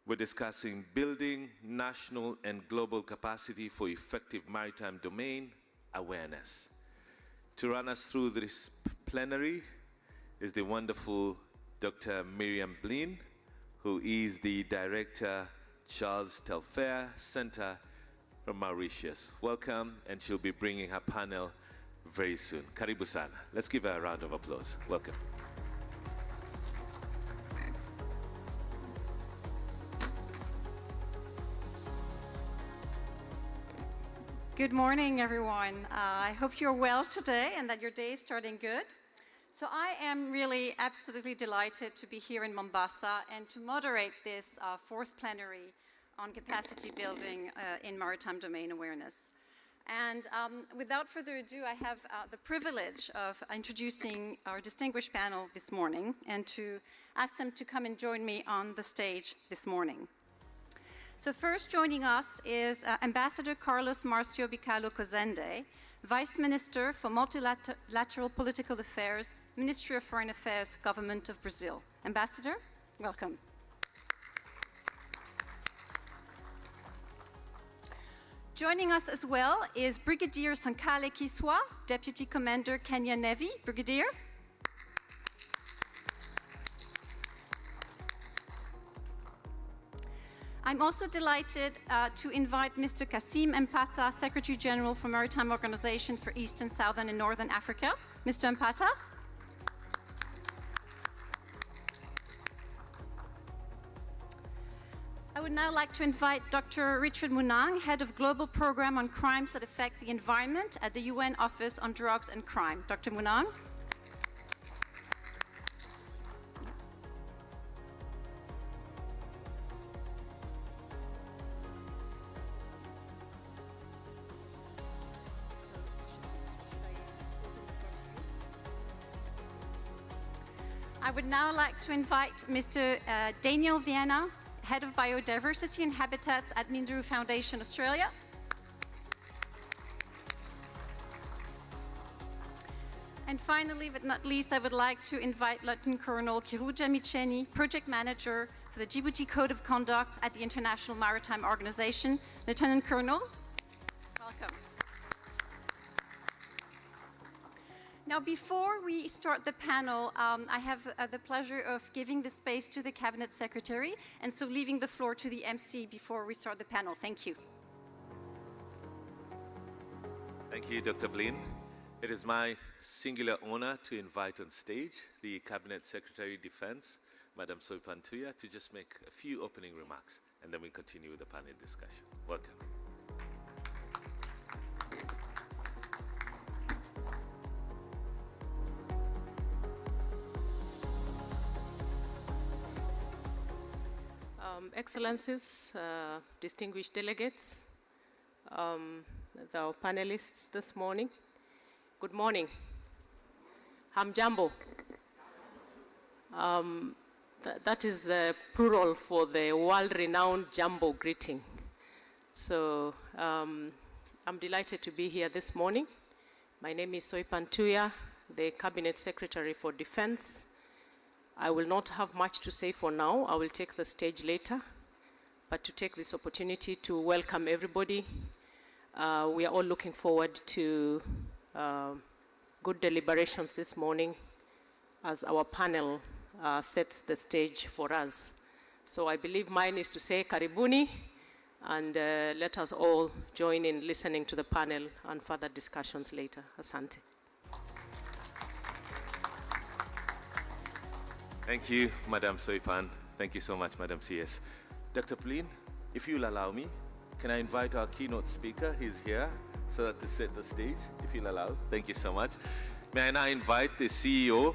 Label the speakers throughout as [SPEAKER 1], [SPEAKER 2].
[SPEAKER 1] We're discussing building national and global capacity for effective maritime domain awareness. To run us through this plenary is the wonderful Dr. Miriam Blin, who is the Director, Charles Telfair Center from Mauritius. Welcome, and she'll be bringing her panel very soon. Karibu sana. Let's give her a round of applause. Welcome.
[SPEAKER 2] Good morning, everyone. I hope you're well today and that your day is starting good. So I am really absolutely delighted to be here in Mombasa and to moderate this fourth plenary on capacity building in maritime domain awareness. And without further ado, I have the privilege of introducing our distinguished panel this morning and to ask them to come and join me on the stage this morning. So first joining us is Ambassador Carlos Marcio Bicalo Cozende, Vice Minister for Multilateral Political Affairs, Ministry of Foreign Affairs, Government of Brazil. Ambassador, welcome. Joining us as well is Brigadier Sankale Kiswa, Deputy Commander Kenya Navy. Brigadier. I'm also delighted to invite Mr. Kassim Mpata, Secretary General for Maritime Organization for Eastern, Southern and Northern Africa. Mr. Mpata. I would now like to invite Dr. Richard Munang, Head of Global Program on Crimes that Affect the Environment at the UN Office on Drugs and Crime. Dr. Munang. I would now like to invite Mr. Daniel Viena, Head of Biodiversity and Habitats at Mindru Foundation, Australia. And finally, but not least, I would like to invite Lieutenant Colonel Kiruja Micheni, Project Manager for the Djibouti Code of Conduct at the International Maritime Organization. Lieutenant Colonel, welcome. Now, before we start the panel, I have the pleasure of giving the space to the Cabinet Secretary, and so leaving the floor to the MC before we start the panel. Thank you.
[SPEAKER 1] Thank you, Dr. Blin. It is my singular honor to invite on stage the Cabinet Secretary Defense, Madam Soipan Tuya, to just make a few opening remarks, and then we continue with the panel discussion. Welcome.
[SPEAKER 3] Excellencies, distinguished delegates, our panelists this morning, good morning. Hamjambo. That is the plural for the world-renowned Jambo greeting. So I'm delighted to be here this morning. My name is Soipan Tuya, the Cabinet Secretary for Defense. I will not have much to say for now. I will take the stage later. But to take this opportunity to welcome everybody, we are all looking forward to good deliberations this morning as our panel sets the stage for us. So I believe mine is to say karibuni, and let us all join in listening to the panel and further discussions later. Asante.
[SPEAKER 1] Thank you, Madam Soipan. Thank you so much, Madam CS. Dr. Blin, if you'll allow me, can I invite our keynote speaker? He's here, so that to set the stage, if you'll allow. Thank you so much. May I now invite the CEO,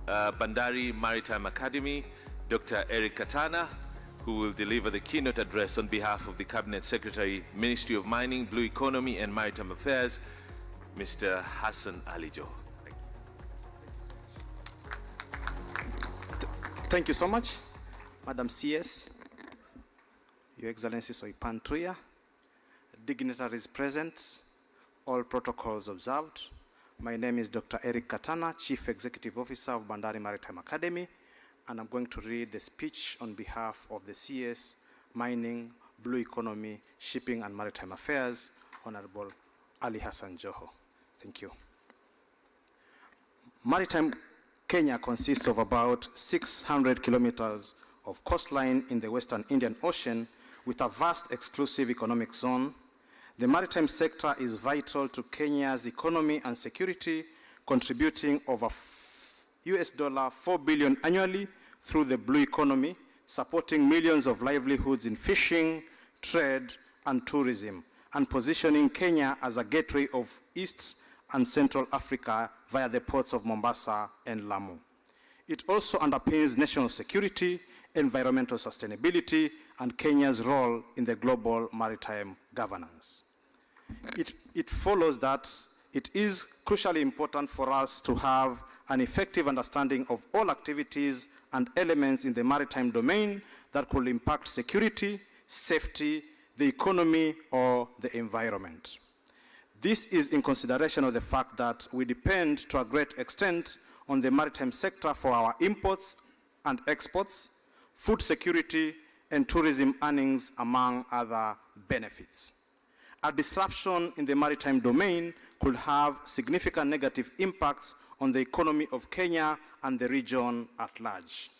[SPEAKER 1] Bandari Maritime Academy, Dr. Eric Katana, who will deliver the keynote address on behalf of the Cabinet Secretary, Ministry of Mining, Blue Economy and Maritime Affairs, Mr. Hassan Alijo.
[SPEAKER 4] Thank you so much, Madam CS, Your Excellency Soipan Tuya, dignitaries present, all protocols observed. My name is Dr. Eric Katana, Chief Executive Officer of Bandari Maritime Academy, and I'm going to read the speech on behalf of the CS Mining, Blue Economy, Shipping and Maritime Affairs, Honorable Ali Hassan Joho. Thank you. Maritime Kenya consists of about 600 kilometers of coastline in the Western Indian Ocean with a vast exclusive economic zone. The maritime sector is vital to Kenya's economy and security, contributing over $4 billion annually through the blue economy, supporting millions of livelihoods in fishing, trade, and tourism, and positioning Kenya as a gateway of East and Central Africa via the ports of Mombasa and Lamu. It also underpins national security, environmental sustainability, and Kenya's role in the global maritime governance. It follows that it is crucially important for us to have an effective understanding of all activities and elements in the maritime domain that could impact security, safety, the economy, or the environment. This is in consideration of the fact that we depend to a great extent on the maritime sector for our imports and exports, food security, and tourism earnings, among other benefits. A disruption in the maritime domain could have significant negative impacts on the economy of Kenya and the region at large.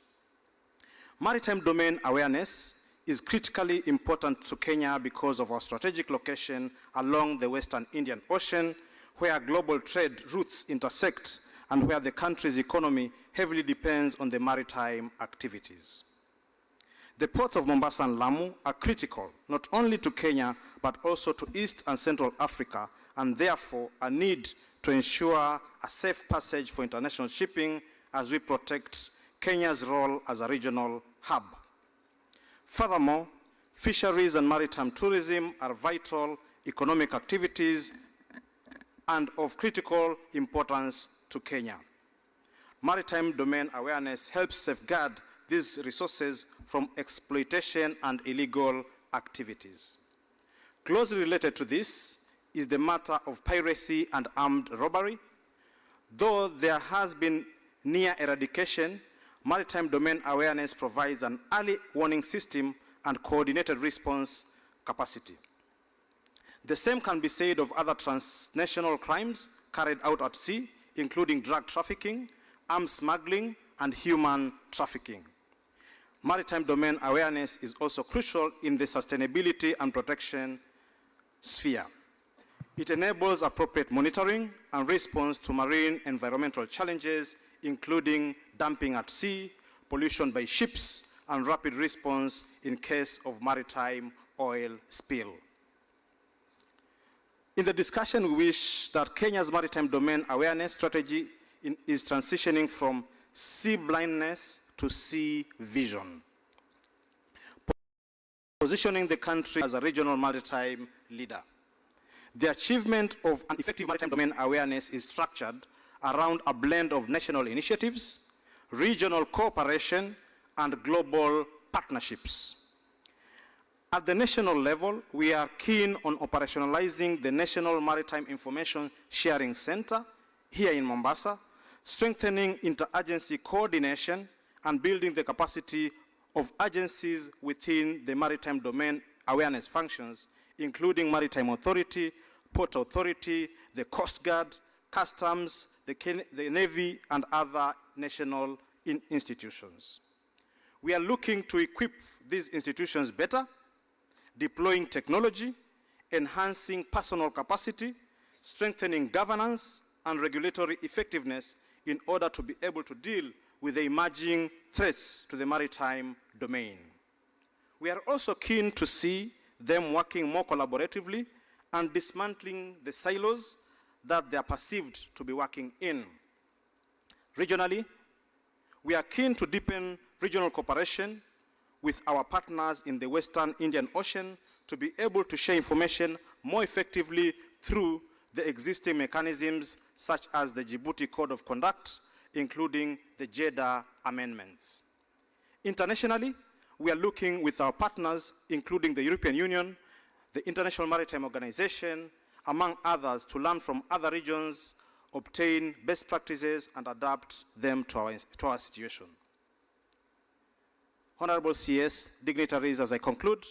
[SPEAKER 4] Maritime domain awareness is critically important to Kenya because of our strategic location along the Western Indian Ocean, where global trade routes intersect and where the country's economy heavily depends on the maritime activities. The ports of Mombasa and Lamu are critical, not only to Kenya, but also to East and Central Africa, and therefore a need to ensure a safe passage for international shipping as we protect Kenya's role as a regional hub. Furthermore, fisheries and maritime tourism are vital economic activities and of critical importance to Kenya. Maritime domain awareness helps safeguard these resources from exploitation and illegal activities. Closely related to this is the matter of piracy and armed robbery. Though there has been near eradication, maritime domain awareness provides an early warning system and coordinated response capacity. The same can be said of other transnational crimes carried out at sea, including drug trafficking, arms smuggling, and human trafficking. Maritime domain awareness is also crucial in the sustainability and protection sphere. It enables appropriate monitoring and response to marine environmental challenges, including dumping at sea, pollution by ships, and rapid response in case of maritime oil spill. In the discussion, we wish that Kenya's maritime domain awareness strategy is transitioning from sea blindness to sea vision, positioning the country as a regional maritime leader. The achievement of an effective maritime domain awareness is structured around a blend of national initiatives, regional cooperation, and global partnerships. At the national level, we are keen on operationalizing the National Maritime Information Sharing Center here in Mombasa, strengthening interagency coordination, and building the capacity of agencies within the maritime domain awareness functions, including Maritime Authority, Port Authority, the Coast Guard, Customs, the Navy, and other national institutions. We are looking to equip these institutions better, deploying technology, enhancing personal capacity, strengthening governance and regulatory effectiveness in order to be able to deal with the emerging threats to the maritime domain. We are also keen to see them working more collaboratively and dismantling the silos that they are perceived to be working in. Regionally, we are keen to deepen regional cooperation with our partners in the Western Indian Ocean to be able to share information more effectively through the existing mechanisms such as the Djibouti Code of Conduct, including the Jeddah amendments. Internationally, we are looking with our partners, including the European Union, the International Maritime Organization, among others, to learn from other regions, obtain best practices, and adapt them to our situation. Honorable CS, dignitaries, as I conclude,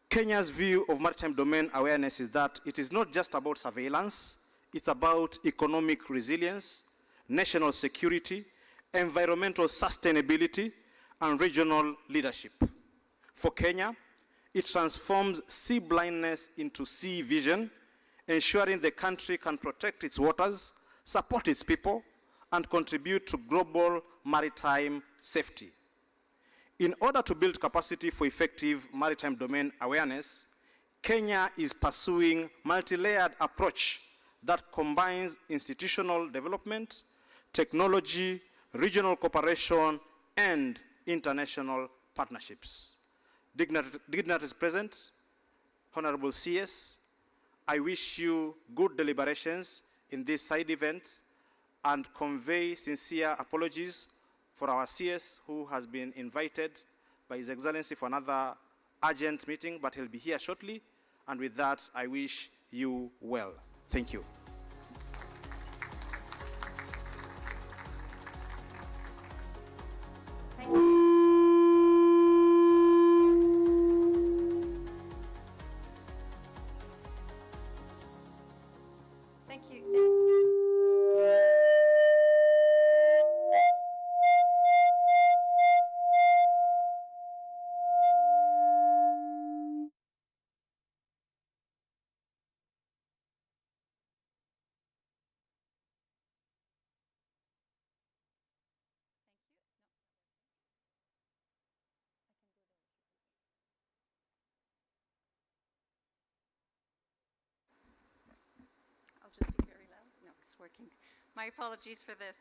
[SPEAKER 4] Kenya's view of maritime domain awareness is that it is not just about surveillance, it's about economic resilience, national security, environmental sustainability, and regional leadership. For Kenya, it transforms sea blindness into sea vision, ensuring the country can protect its waters, support its people, and contribute to global maritime safety. In order to build capacity for effective maritime domain awareness, Kenya is pursuing a multi-layered approach that combines institutional development, technology, regional cooperation, and international partnerships. Dignitaries present, Honorable CS, I wish you good deliberations in this side event and convey sincere apologies for our CS who has been invited by His Excellency for another urgent meeting, but he'll be here shortly. And with that, I wish you well. Thank you.
[SPEAKER 2] Thank you. Thank you. I'll just be very loud. No, it's working. My apologies for this.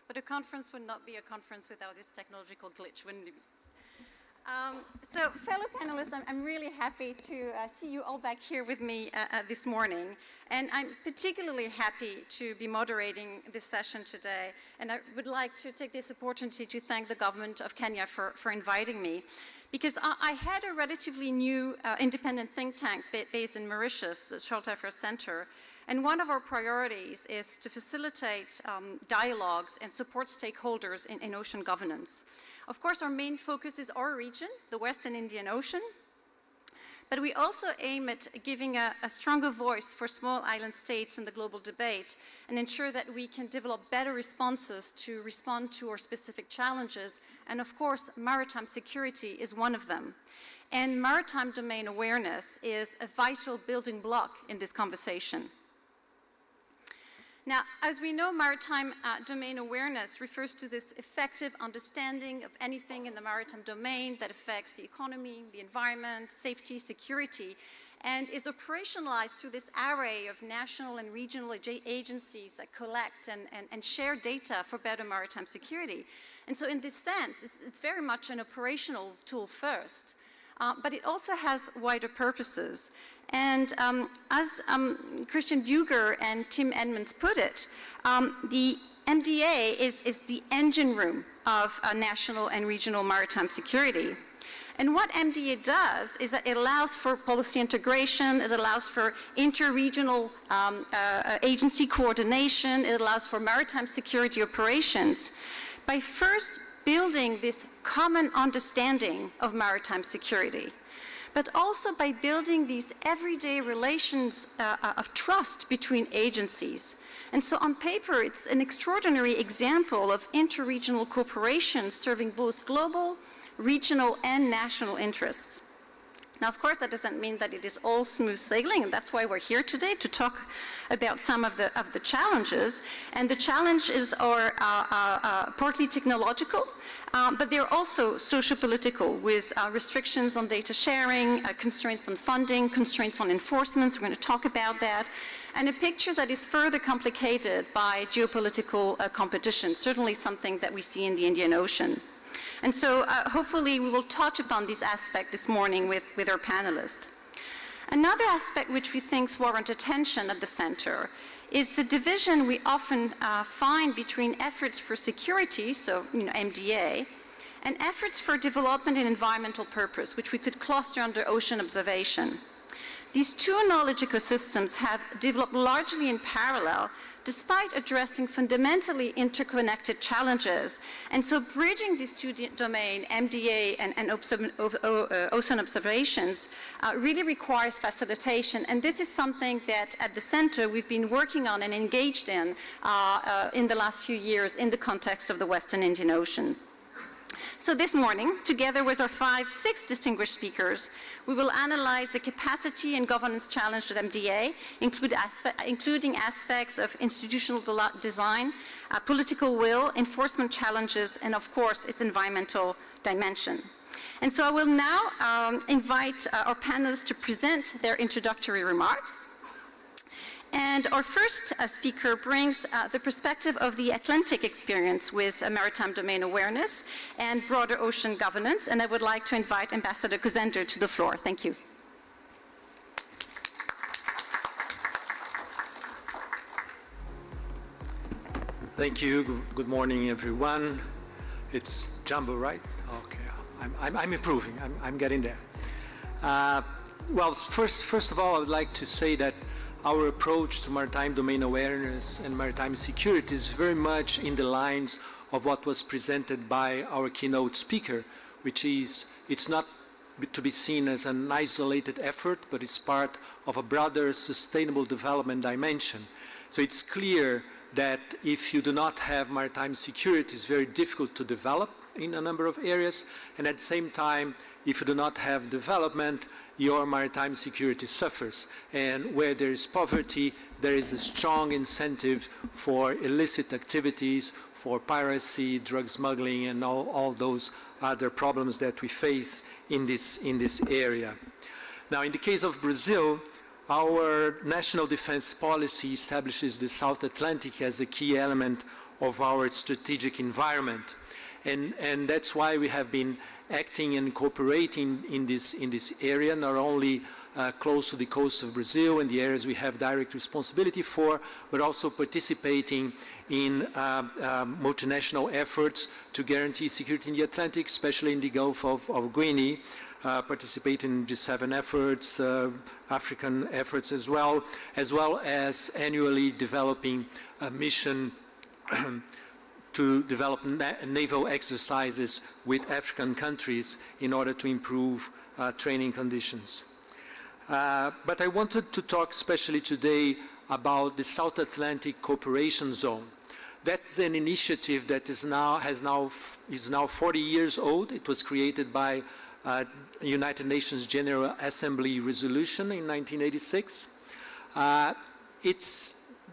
[SPEAKER 2] But a conference would not be a conference without this technological glitch, wouldn't it? So, fellow panelists, I'm really happy to see you all back here with me this morning. And I'm particularly happy to be moderating this session today. And I would like to take this opportunity to thank the government of Kenya for inviting me. Because I had a relatively new independent think tank based in Mauritius, the Short Affairs Center. And one of our priorities is to facilitate dialogues and support stakeholders in ocean governance. Of course, our main focus is our region, the Western Indian Ocean. But we also aim at giving a stronger voice for small island states in the global debate and ensure that we can develop better responses to respond to our specific challenges. And of course, maritime security is one of them. And maritime domain awareness is a vital building block in this conversation. Now, as we know, maritime domain awareness refers to this effective understanding of anything in the maritime domain that affects the economy, the environment, safety, security, and is operationalized through this array of national and regional agencies that collect and share data for better maritime security. And so in this sense, it's very much an operational tool first, but it also has wider purposes. And as Christian Buger and Tim Edmonds put it, the MDA is the engine room of national and regional maritime security. And what MDA does is that it allows for policy integration, it allows for inter-regional agency coordination, it allows for maritime security operations. By first building this common understanding of maritime security, but also by building these everyday relations of trust between agencies. And so on paper, it's an extraordinary example of interregional cooperation serving both global, regional, and national interests. Now, of course, that doesn't mean that it is all smooth sailing, and that's why we're here today, to talk about some of the challenges. And the challenges are partly technological, but they're also socio-political, with restrictions on data sharing, constraints on funding, constraints on enforcement. We're going to talk about that. And a picture that is further complicated by geopolitical competition, certainly something that we see in the Indian Ocean. And so hopefully we will touch upon this aspect this morning with our panelists. Another aspect which we think warrants attention at the center is the division we often find between efforts for security, so MDA, and efforts for development and environmental purpose, which we could cluster under ocean observation. These two knowledge ecosystems have developed largely in parallel, despite addressing fundamentally interconnected challenges. And so bridging these two domains, MDA and ocean observations, really requires facilitation. And this is something that at the center we've been working on and engaged in the last few years in the context of the Western Indian Ocean. So this morning, together with our 6 distinguished speakers, we will analyze the capacity and governance challenge at MDA, including aspects of institutional design, political will, enforcement challenges, and of course, its environmental dimension. And so I will now invite our panelists to present their introductory remarks. And our first speaker brings the perspective of the Atlantic experience with maritime domain awareness and broader ocean governance. And I would like to invite Ambassador Guzender to the floor. Thank you.
[SPEAKER 5] Thank you. Good morning, everyone. It's Jumbo, right? Okay. I'm improving. I'm getting there. Well, first of all, I would like to say that our approach to maritime domain awareness and maritime security is very much in the lines of what was presented by our keynote speaker, which is, it's not to be seen as an isolated effort, but it's part of a broader sustainable development dimension. So it's clear that if you do not have maritime security, it's very difficult to develop in a number of areas, and at the same time, if you do not have development, your maritime security suffers. And where there is poverty, there is a strong incentive for illicit activities, for piracy, drug smuggling, and all those other problems that we face in this area. Now, in the case of Brazil, our national defense policy establishes the South Atlantic as a key element of our strategic environment. And that's why we have been acting and cooperating in this area, not only close to the coast of Brazil and the areas we have direct responsibility for, but also participating in multinational efforts to guarantee security in the Atlantic, especially in the Gulf of Guinea, participating in G7 efforts, African efforts as well as annually developing a mission to develop naval exercises with African countries in order to improve training conditions. But I wanted to talk especially today about the South Atlantic Cooperation Zone. That's an initiative that is now 40 years old. It was created by United Nations General Assembly resolution in 1986.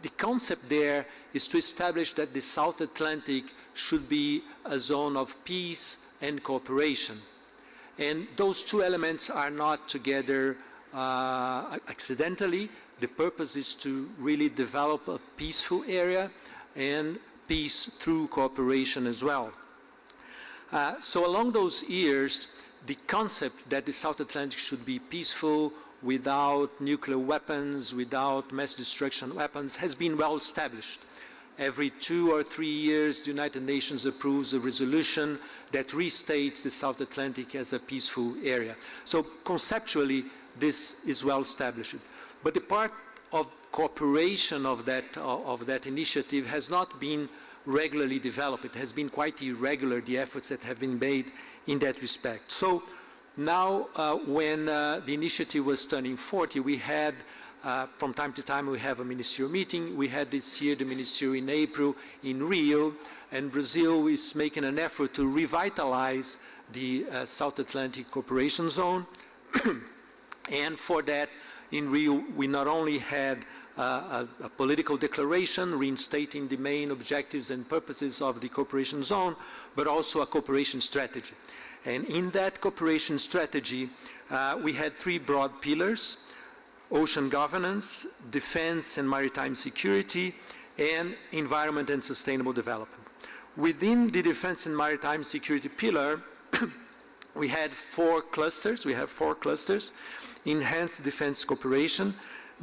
[SPEAKER 5] The concept there is to establish that the South Atlantic should be a zone of peace and cooperation. And those two elements are not together accidentally. The purpose is to really develop a peaceful area and peace through cooperation as well. So along those years, the concept that the South Atlantic should be peaceful, without nuclear weapons, without mass destruction weapons, has been well established. Every 2 or 3 years, the United Nations approves a resolution that restates the South Atlantic as a peaceful area. So conceptually, this is well established. But the part of cooperation of that initiative has not been regularly developed. It has been quite irregular, the efforts that have been made in that respect. So now, when the initiative was turning 40, we had, from time to time, we have a ministerial meeting. We had this year the ministerial in April in Rio, and Brazil is making an effort to revitalize the South Atlantic Cooperation Zone. And for that, in Rio, we not only had a political declaration reinstating the main objectives and purposes of the cooperation zone, but also a cooperation strategy. And in that cooperation strategy, we had 3 broad pillars: ocean governance, defense and maritime security, and environment and sustainable development. Within the defense and maritime security pillar, we had 4 clusters. We have 4 clusters: enhanced defense cooperation,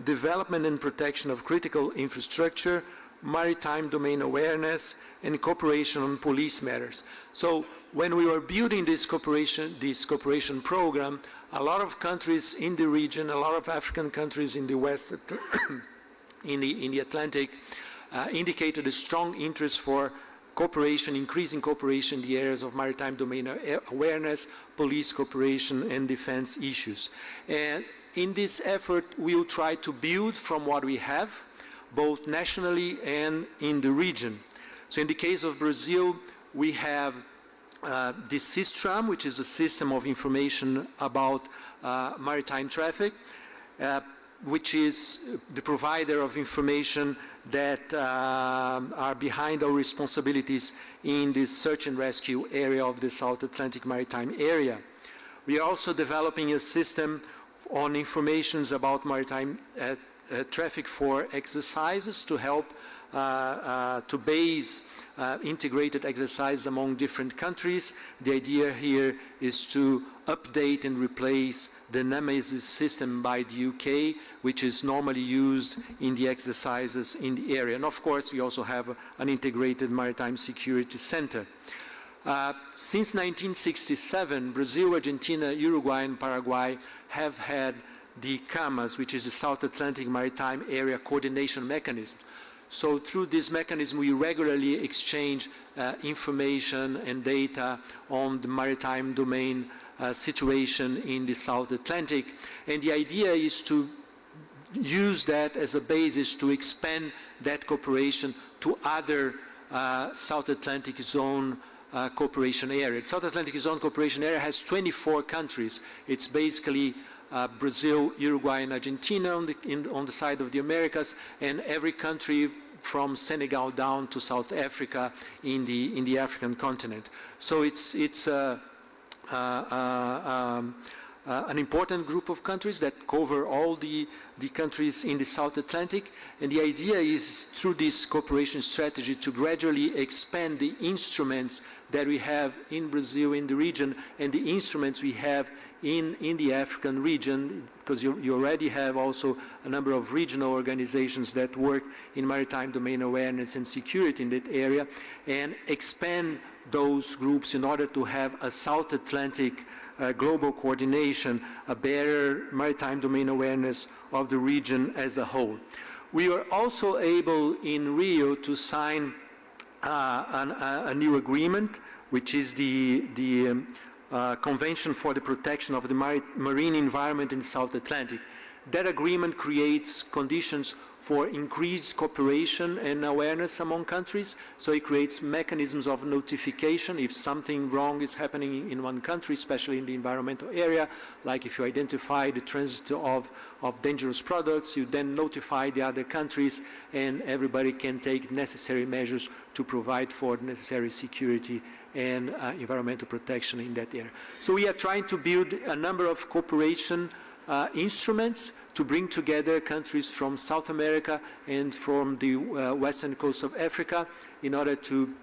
[SPEAKER 5] development and protection of critical infrastructure, maritime domain awareness, and cooperation on police matters. So when we were building this cooperation program, a lot of countries in the region, a lot of African countries in the West, in the Atlantic, indicated a strong interest for cooperation, increasing cooperation in the areas of maritime domain awareness, police cooperation, and defense issues. And in this effort, we will try to build from what we have, both nationally and in the region. So in the case of Brazil, we have the SISTRAM, which is a system of information about maritime traffic, which is the provider of information that are behind our responsibilities in the search and rescue area of the South Atlantic Maritime Area. We are also developing a system on information about maritime traffic for exercises to help to base integrated exercise among different countries. The idea here is to update and replace the Nemesis system by the UK, which is normally used in the exercises in the area. And of course, we also have an integrated maritime security center. Since 1967, Brazil, Argentina, Uruguay, and Paraguay have had the CAMAS, which is the South Atlantic Maritime Area Coordination Mechanism. So through this mechanism, we regularly exchange information and data on the maritime domain situation in the South Atlantic. And the idea is to use that as a basis to expand that cooperation to other South Atlantic Zone cooperation area. The South Atlantic Zone cooperation area has 24 countries. It's basically Brazil, Uruguay, and Argentina on the side of the Americas, and every country from Senegal down to South Africa in the African continent. So it's an important group of countries that cover all the countries in the South Atlantic, and the idea is through this cooperation strategy to gradually expand the instruments that we have in Brazil in the region and the instruments we have in the African region, because you already have also a number of regional organizations that work in maritime domain awareness and security in that area, and expand those groups in order to have a South Atlantic global coordination, a better maritime domain awareness of the region as a whole. We were also able in Rio to sign a new agreement, which is the Convention for the Protection of the Marine Environment in the South Atlantic. That agreement creates conditions for increased cooperation and awareness among countries. So it creates mechanisms of notification if something wrong is happening in one country, especially in the environmental area. Like if you identify the transit of dangerous products, you then notify the other countries, and everybody can take necessary measures to provide for the necessary security and environmental protection in that area. So we are trying to build a number of cooperation instruments to bring together countries from South America and from the western coast of Africa in order to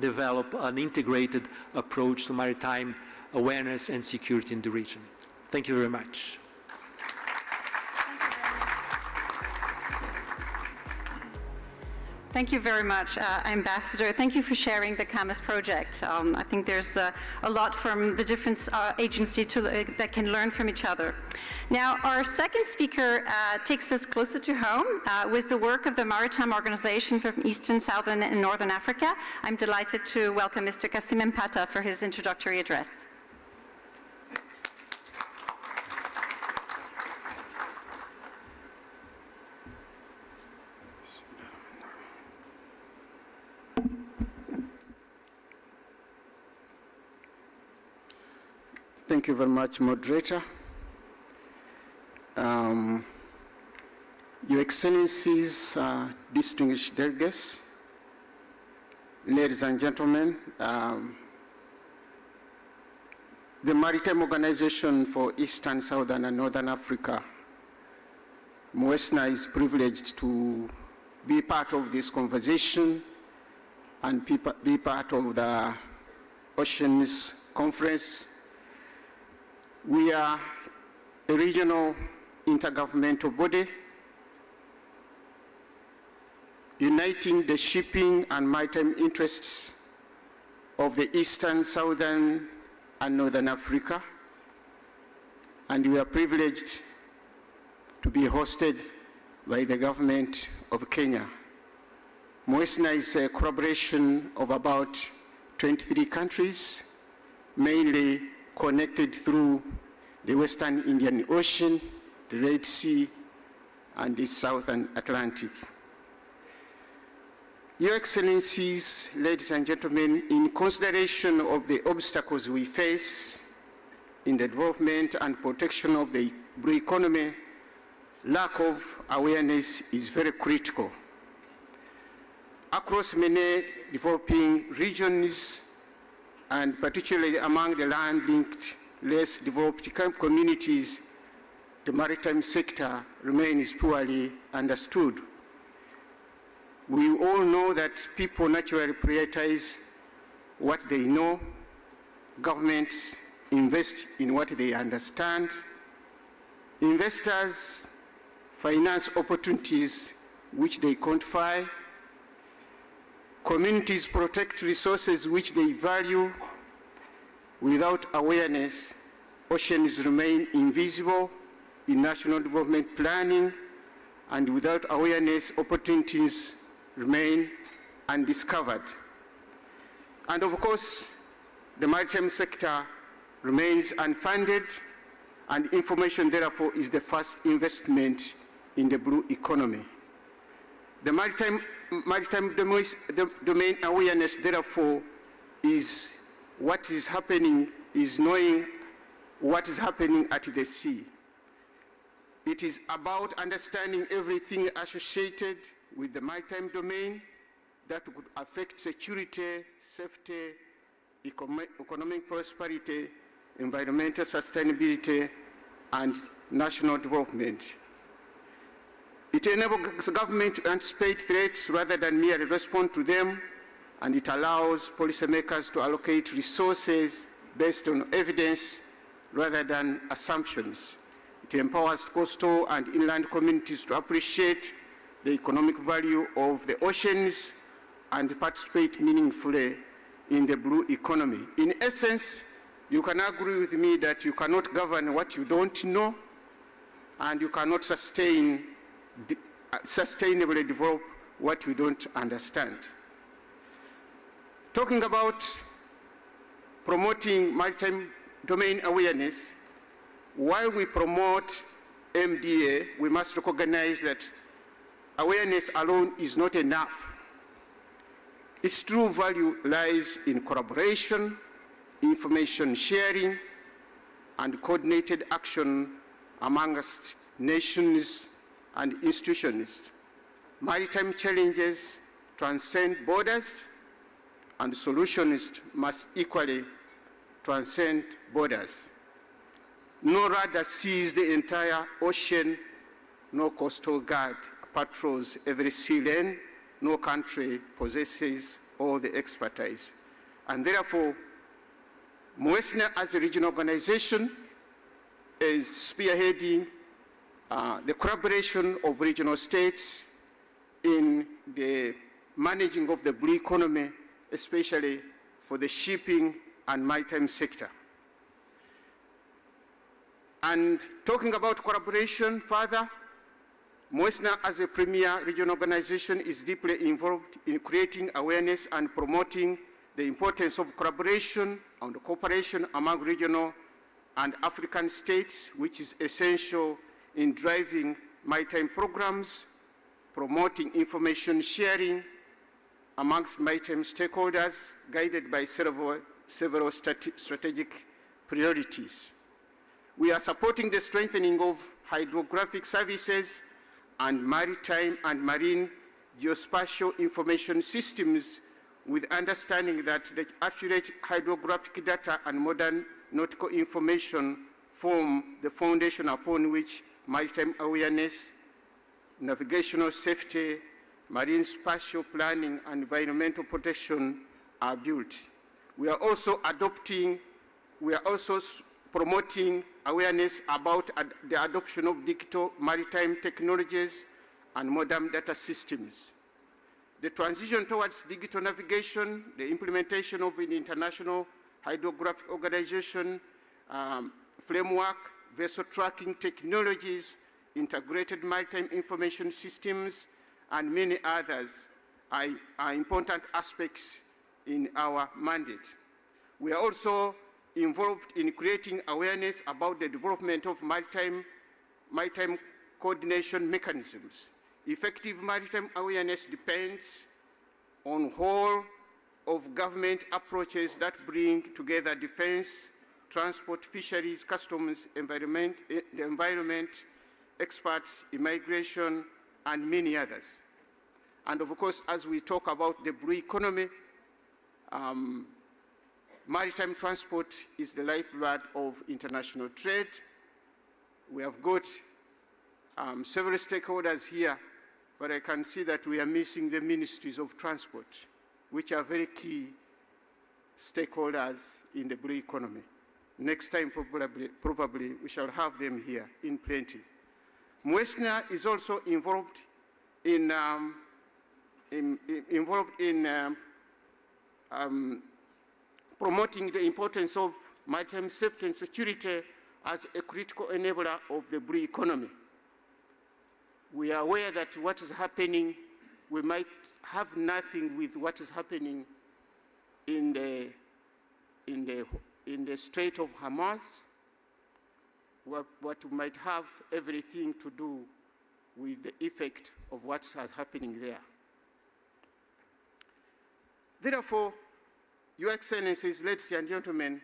[SPEAKER 5] develop an integrated approach to maritime awareness and security in the region. Thank you very much.
[SPEAKER 2] Thank you very much, Ambassador. Thank you for sharing the CAMAS project. I think there's a lot from the different agencies that can learn from each other. Now, our second speaker takes us closer to home with the work of the Maritime Organization from Eastern, Southern, and Northern Africa. I'm delighted to welcome Mr. Kassim Mpata for his introductory address.
[SPEAKER 6] Thank you very much, moderator. Your Excellencies, distinguished delegates, ladies and gentlemen, the Maritime Organization for Eastern, Southern, and Northern Africa, MOESNA, is privileged to be part of this conversation and be part of the Oceans Conference. We are a regional intergovernmental body uniting the shipping and maritime interests of the Eastern, Southern, and Northern Africa. And we are privileged to be hosted by the government of Kenya. MOESNA is a collaboration of about 23 countries, mainly connected through the Western Indian Ocean, the Red Sea, and the Southern Atlantic. Your Excellencies, ladies and gentlemen, in consideration of the obstacles we face in the development and protection of the blue economy, lack of awareness is very critical. Across many developing regions, and particularly among the land-linked, less developed communities, the maritime sector remains poorly understood. We all know that people naturally prioritize what they know. Governments invest in what they understand. Investors finance opportunities which they quantify. Communities protect resources which they value. Without awareness, oceans remain invisible in national development planning, and without awareness, opportunities remain undiscovered. And of course, the maritime sector remains unfunded, and information, therefore, is the first investment in the blue economy. The maritime domain awareness, therefore, is what is happening, is knowing what is happening at the sea. It is about understanding everything associated with the maritime domain that could affect security, safety, economic prosperity, environmental sustainability, and national development. It enables government to anticipate threats rather than merely respond to them, and it allows policymakers to allocate resources based on evidence rather than assumptions. It empowers coastal and inland communities to appreciate the economic value of the oceans and participate meaningfully in the blue economy. In essence, you can agree with me that you cannot govern what you don't know, and you cannot sustainably develop what you don't understand. Talking about promoting maritime domain awareness, while we promote MDA, we must recognize that awareness alone is not enough. Its true value lies in collaboration, information sharing, and coordinated action amongst nations and institutions. Maritime challenges transcend borders, and solutions must equally transcend borders. No rudder sees the entire ocean, no coastal guard patrols every sea lane, no country possesses all the expertise. And therefore, MOESNA as a regional organization is spearheading the collaboration of regional states in the managing of the blue economy, especially for the shipping and maritime sector. And talking about collaboration further, MOESNA as a premier regional organization is deeply involved in creating awareness and promoting the importance of collaboration and cooperation among regional and African states, which is essential in driving maritime programs, promoting information sharing amongst maritime stakeholders, guided by several strategic priorities. We are supporting the strengthening of hydrographic services and maritime and marine geospatial information systems, with understanding that the accurate hydrographic data and modern nautical information form the foundation upon which maritime awareness, navigational safety, marine spatial planning, and environmental protection are built. We are also promoting awareness about the adoption of digital maritime technologies and modern data systems. The transition towards digital navigation, the implementation of an international hydrographic organization framework, vessel tracking technologies, integrated maritime information systems, and many others are important aspects in our mandate. We are also involved in creating awareness about the development of maritime coordination mechanisms. Effective maritime awareness depends on whole of government approaches that bring together defense, transport, fisheries, customs, the environment, experts, immigration, and many others. And of course, as we talk about the blue economy, maritime transport is the lifeblood of international trade. We have got several stakeholders here, but I can see that we are missing the ministries of transport, which are very key stakeholders in the blue economy. Next time, probably we shall have them here in plenty. Mwesna is also involved in promoting the importance of maritime safety and security as a critical enabler of the blue economy. We are aware that what is happening, we might have nothing with what is happening in the Strait of Hormuz, what we might have everything to do with the effect of what's happening there. Therefore, Your Excellencies, ladies and gentlemen,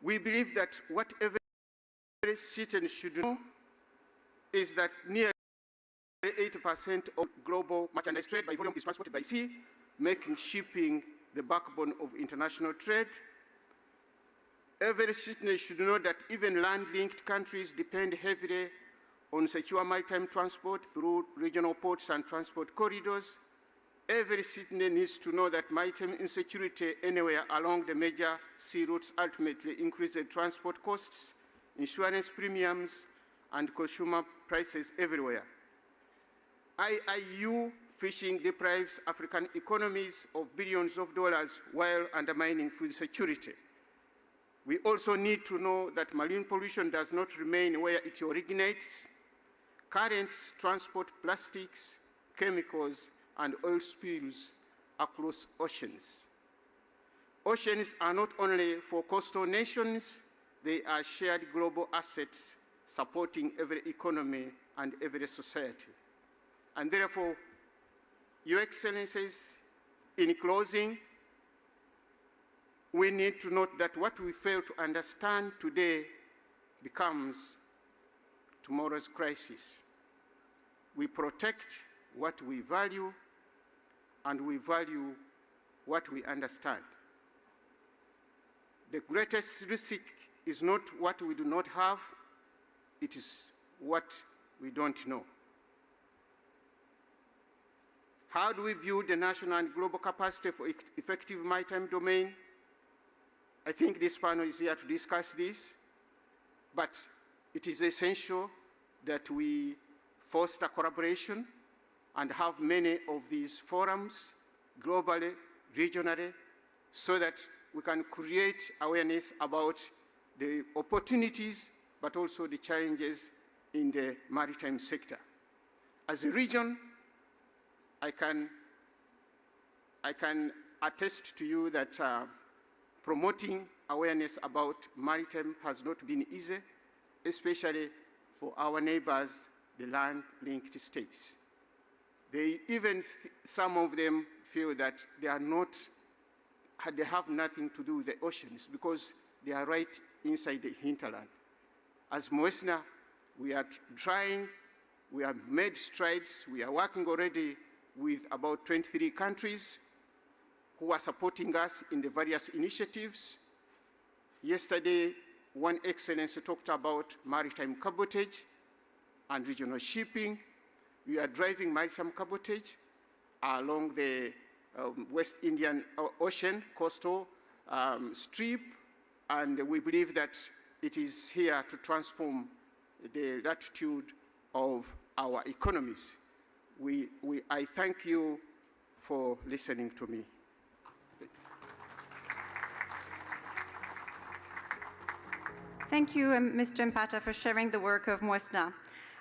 [SPEAKER 6] we believe that what every citizen should know is that nearly 80% of global merchandise trade by volume is transported by sea, making shipping the backbone of international trade. Every citizen should know that even land-linked countries depend heavily on secure maritime transport through regional ports and transport corridors. Every citizen needs to know that maritime insecurity anywhere along the major sea routes ultimately increases transport costs, insurance premiums, and consumer prices everywhere. IIU fishing deprives African economies of billions of dollars while undermining food security. We also need to know that marine pollution does not remain where it originates. Currents transport plastics, chemicals, and oil spills across oceans. Oceans are not only for coastal nations, they are shared global assets supporting every economy and every society. And therefore, Your Excellencies, in closing, we need to note that what we fail to understand today becomes tomorrow's crisis. We protect what we value, and we value what we understand. The greatest risk is not what we do not have, it is what we don't know. How do we build the national and global capacity for effective maritime domain? I think this panel is here to discuss this, but it is essential that we foster collaboration and have many of these forums, globally, regionally, so that we can create awareness about the opportunities, but also the challenges in the maritime sector. As a region, I can attest to you that promoting awareness about maritime has not been easy, especially for our neighbors, the land-linked states. Some of them feel that they have nothing to do with the oceans because they are right inside the hinterland. As Mwesna, we are trying, we have made strides, we are working already with about 23 countries who are supporting us in the various initiatives. Yesterday, One Excellency talked about maritime cabotage and regional shipping. We are driving maritime cabotage along the West Indian Ocean coastal strip, and we believe that it is here to transform the latitude of our economies. I thank you for listening to me.
[SPEAKER 2] Thank you, Mr. Mpata, for sharing the work of Mwesna.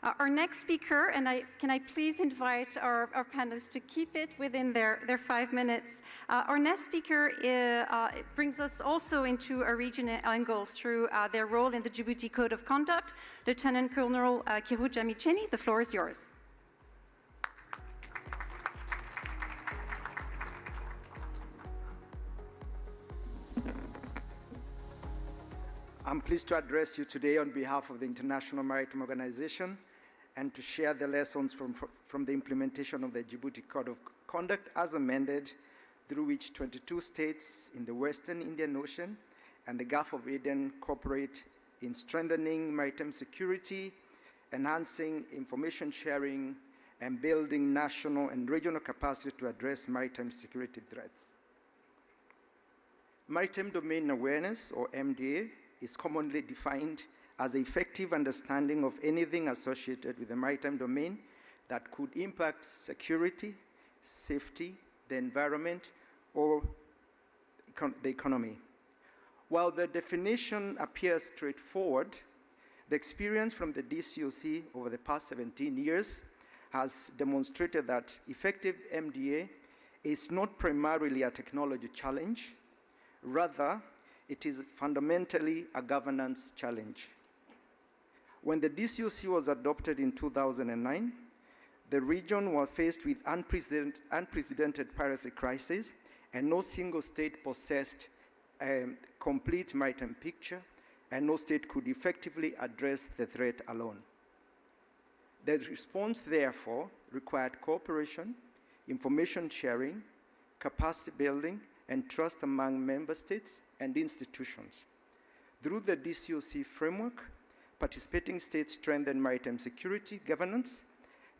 [SPEAKER 2] Our next speaker, and can I please invite our panelists to keep it within their 5 minutes. Our next speaker brings us also into a regional angle through their role in the Djibouti Code of Conduct. Lieutenant Colonel Kiruj Amicheni, the floor is yours.
[SPEAKER 7] I'm pleased to address you today on behalf of the International Maritime Organization and to share the lessons from the implementation of the Djibouti Code of Conduct as amended, through which 22 states in the Western Indian Ocean and the Gulf of Aden cooperate in strengthening maritime security, enhancing information sharing, and building national and regional capacity to address maritime security threats. Maritime domain awareness, or MDA, is commonly defined as an effective understanding of anything associated with the maritime domain that could impact security, safety, the environment, or the economy. While the definition appears straightforward, the experience from the DCOC over the past 17 years has demonstrated that effective MDA is not primarily a technology challenge, rather, it is fundamentally a governance challenge. When the DCOC was adopted in 2009, the region was faced with unprecedented piracy crisis, and no single state possessed a complete maritime picture, and no state could effectively address the threat alone. The response, therefore, required cooperation, information sharing, capacity building, and trust among member states and institutions. Through the DCOC framework, participating states strengthened maritime security governance,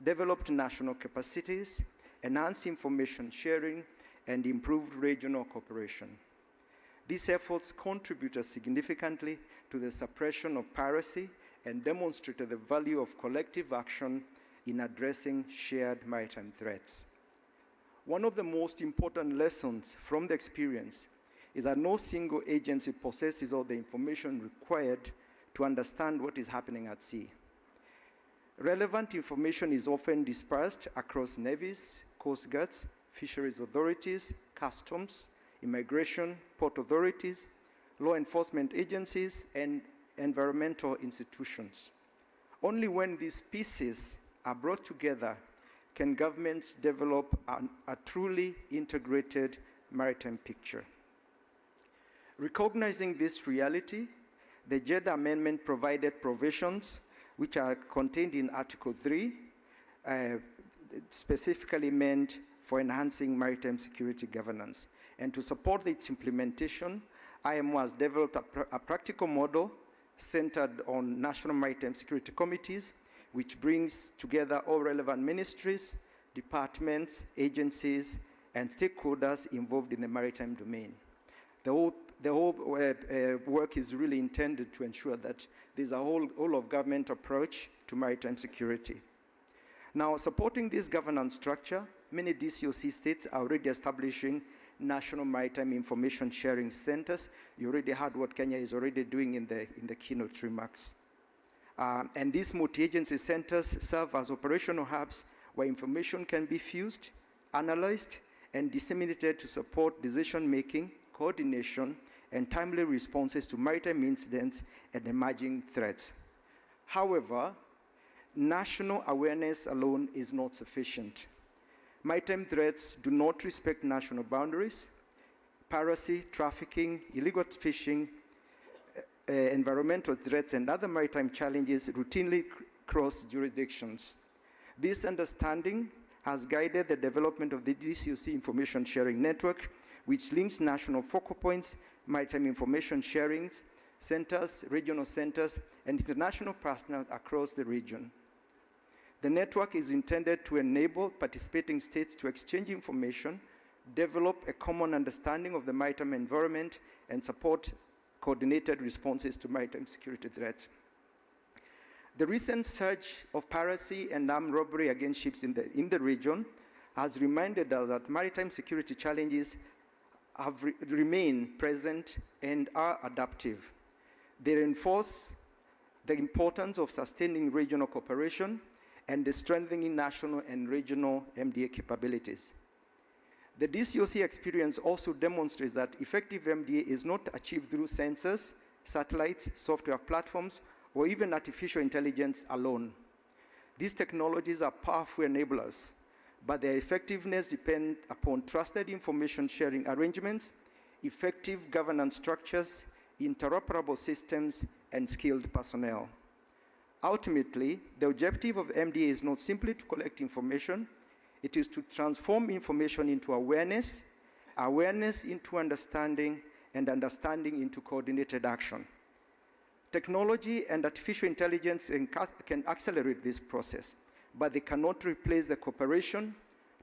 [SPEAKER 7] developed national capacities, enhanced information sharing, and improved regional cooperation. These efforts contributed significantly to the suppression of piracy and demonstrated the value of collective action in addressing shared maritime threats. One of the most important lessons from the experience is that no single agency possesses all the information required to understand what is happening at sea. Relevant information is often dispersed across navies, coast guards, fisheries authorities, customs, immigration, port authorities, law enforcement agencies, and environmental institutions. Only when these pieces are brought together can governments develop a truly integrated maritime picture. Recognizing this reality, the JEDA Amendment provided provisions which are contained in Article 3, specifically meant for enhancing maritime security governance. And to support its implementation, IMO has developed a practical model centered on national maritime security committees, which brings together all relevant ministries, departments, agencies, and stakeholders involved in the maritime domain. The whole work is really intended to ensure that there's a whole of government approach to maritime security. Now, supporting this governance structure, many DCOC states are already establishing national maritime information sharing centers. You already heard what Kenya is already doing in the keynote remarks. And these multi-agency centers serve as operational hubs where information can be fused, analyzed, and disseminated to support decision-making, coordination, and timely responses to maritime incidents and emerging threats. However, national awareness alone is not sufficient. Maritime threats do not respect national boundaries. Piracy, trafficking, illegal fishing, environmental threats, and other maritime challenges routinely cross jurisdictions. This understanding has guided the development of the DCOC Information Sharing Network, which links national focal points, maritime information sharing centers, regional centers, and international partners across the region. The network is intended to enable participating states to exchange information, develop a common understanding of the maritime environment, and support coordinated responses to maritime security threats. The recent surge of piracy and armed robbery against ships in the region has reminded us that maritime security challenges have remained present and are adaptive. They reinforce the importance of sustaining regional cooperation, and the strengthening national and regional MDA capabilities. The DCOC experience also demonstrates that effective MDA is not achieved through sensors, satellites, software platforms, or even artificial intelligence alone. These technologies are powerful enablers, but their effectiveness depends upon trusted information sharing arrangements, effective governance structures, interoperable systems, and skilled personnel. Ultimately, the objective of MDA is not simply to collect information, it is to transform information into awareness, awareness into understanding, and understanding into coordinated action. Technology and artificial intelligence can accelerate this process, but they cannot replace the cooperation,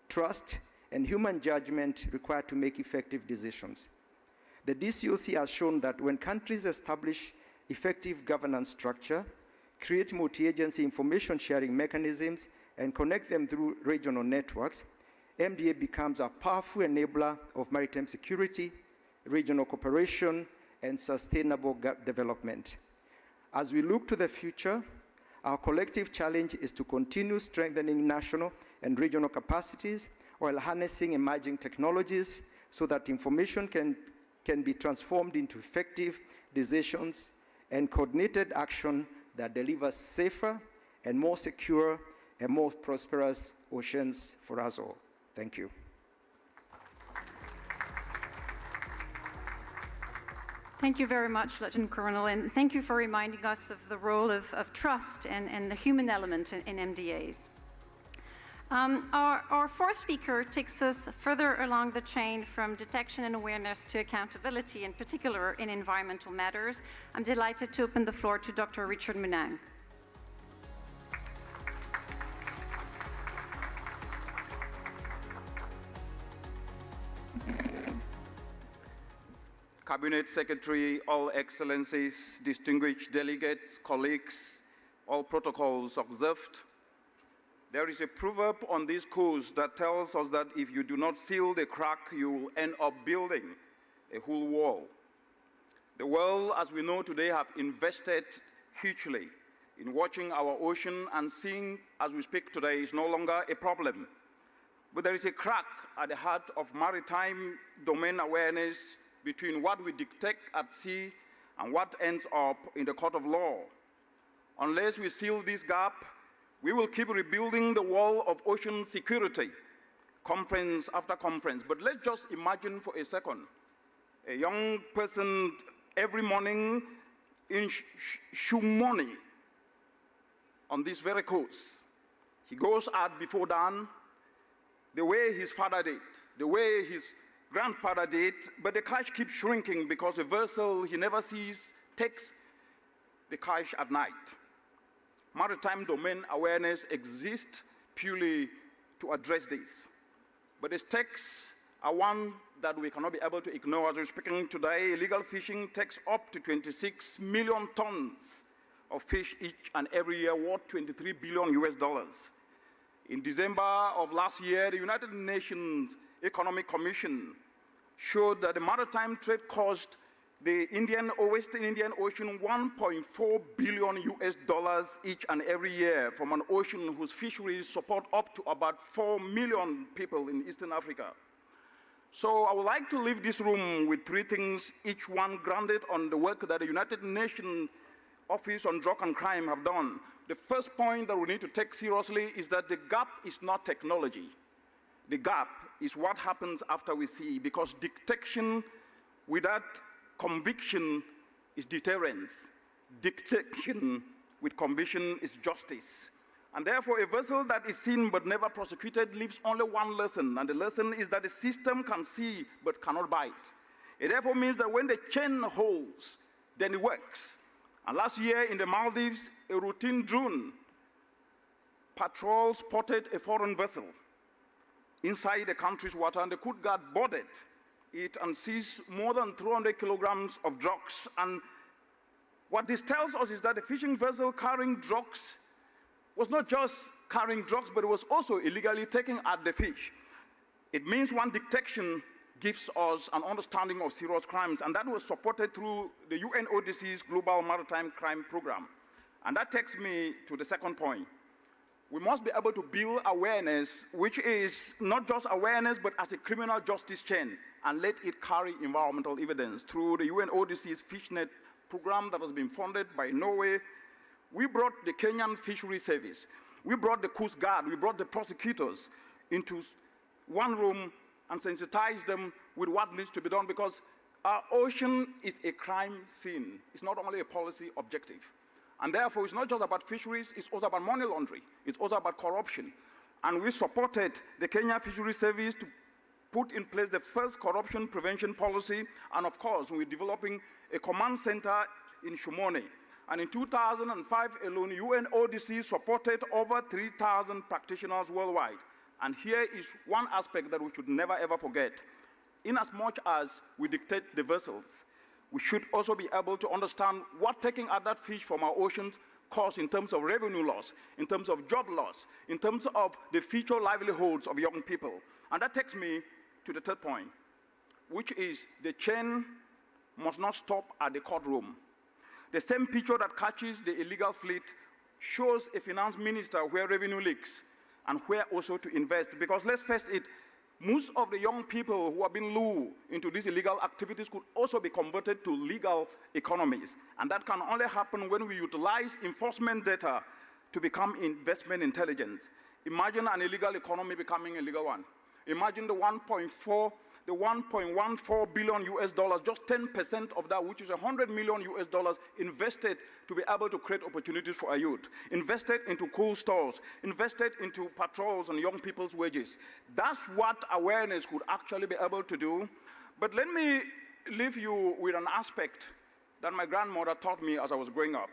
[SPEAKER 7] trust, and human judgment required to make effective decisions. The DCOC has shown that when countries establish effective governance structure, create multi-agency information sharing mechanisms, and connect them through regional networks, MDA becomes a powerful enabler of maritime security, regional cooperation, and sustainable development. As we look to the future, our collective challenge is to continue strengthening national and regional capacities while harnessing emerging technologies so that information can be transformed into effective decisions and coordinated action that delivers safer and more secure and more prosperous oceans for us all. Thank you.
[SPEAKER 2] Thank you very much, Lieutenant Colonel, and thank you for reminding us of the role of trust and the human element in MDAs. Our fourth speaker takes us further along the chain from detection and awareness to accountability, in particular in environmental matters. I'm delighted to open the floor to Dr. Richard Munang.
[SPEAKER 8] Cabinet Secretary, all excellencies, distinguished delegates, colleagues, all protocols observed. There is a proverb on this course that tells us that if you do not seal the crack, you will end up building a whole wall. The world, as we know today, have invested hugely in watching our ocean, and seeing, as we speak today, is no longer a problem. But there is a crack at the heart of maritime domain awareness between what we detect at sea and what ends up in the court of law. Unless we seal this gap, we will keep rebuilding the wall of ocean security, conference after conference. But let's just imagine for a second, a young person every morning in Shumoni on this very coast. He goes out before dawn, the way his father did, the way his grandfather did, but the catch keeps shrinking because the vessel he never sees takes the catch at night. Maritime domain awareness exists purely to address this. But the stakes are one that we cannot be able to ignore. As we're speaking today, illegal fishing takes up to 26 million tons of fish each and every year, worth $23 billion US. In December of last year, the United Nations Economic Commission showed that the maritime trade cost the Indian or Western Indian Ocean $1.4 billion US each and every year, from an ocean whose fisheries support up to about 4 million people in Eastern Africa. So I would like to leave this room with three things, each one grounded on the work that the United Nations Office on Drug and Crime have done. The first point that we need to take seriously is that the gap is not technology. The gap is what happens after we see, because detection without conviction is deterrence. Detection with conviction is justice. And therefore, a vessel that is seen but never prosecuted leaves only one lesson, and the lesson is that the system can see but cannot bite. It therefore means that when the chain holds, then it works. And last year in the Maldives, a routine drone patrol spotted a foreign vessel inside the country's water, and the Coast Guard boarded it and seized more than 300 kilograms of drugs. And what this tells us is that the fishing vessel carrying drugs was not just carrying drugs, but it was also illegally taking out the fish. It means one detection gives us an understanding of serious crimes, and that was supported through the UNODC's Global Maritime Crime Program. And that takes me to the second point. We must be able to build awareness, which is not just awareness, but as a criminal justice chain, and let it carry environmental evidence. Through the UNODC's FishNet program that has been funded by Norway, we brought the Kenyan Fishery Service, we brought the Coast Guard, we brought the prosecutors into one room and sensitized them with what needs to be done, because our ocean is a crime scene. It's not only a policy objective. And therefore, it's not just about fisheries, it's also about money laundering. It's also about corruption. And we supported the Kenya Fisheries Service to put in place the first corruption prevention policy. And of course, we're developing a command center in Shumone. And in 2005 alone, UNODC supported over 3,000 practitioners worldwide. And here is one aspect that we should never ever forget. In as much as we dictate the vessels, we should also be able to understand what taking out that fish from our oceans costs in terms of revenue loss, in terms of job loss, in terms of the future livelihoods of young people. And that takes me to the third point, which is the chain must not stop at the courtroom. The same picture that catches the illegal fleet shows a finance minister where revenue leaks and where also to invest. Because let's face it, most of the young people who have been lured into these illegal activities could also be converted to legal economies. And that can only happen when we utilize enforcement data to become investment intelligence. Imagine an illegal economy becoming a legal one. Imagine the 1.14 billion US dollars, just 10% of that, which is 100 million US dollars invested to be able to create opportunities for our youth, invested into cool stores, invested into patrols and young people's wages. That's what awareness could actually be able to do. But let me leave you with an aspect that my grandmother taught me as I was growing up.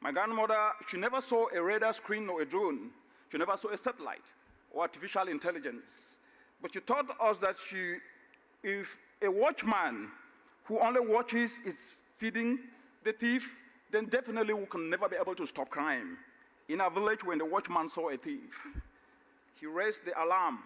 [SPEAKER 8] My grandmother, she never saw a radar screen or a drone. She never saw a satellite or artificial intelligence. But she taught us that if a watchman who only watches is feeding the thief, then definitely we can never be able to stop crime. In our village, when the watchman saw a thief, he raised the alarm.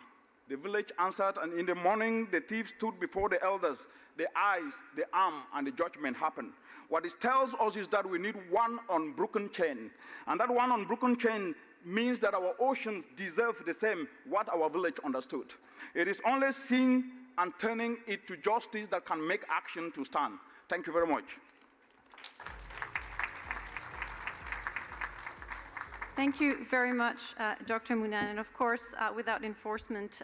[SPEAKER 8] The village answered, and in the morning, the thief stood before the elders. The eyes, the arm, and the judgment happened. What it tells us is that we need one unbroken chain. And that one unbroken chain means that our oceans deserve the same what our village understood. It is only seeing and turning it to justice that can make action to stand. Thank you very much.
[SPEAKER 2] Thank you very much, Dr. Munan. And of course, without enforcement,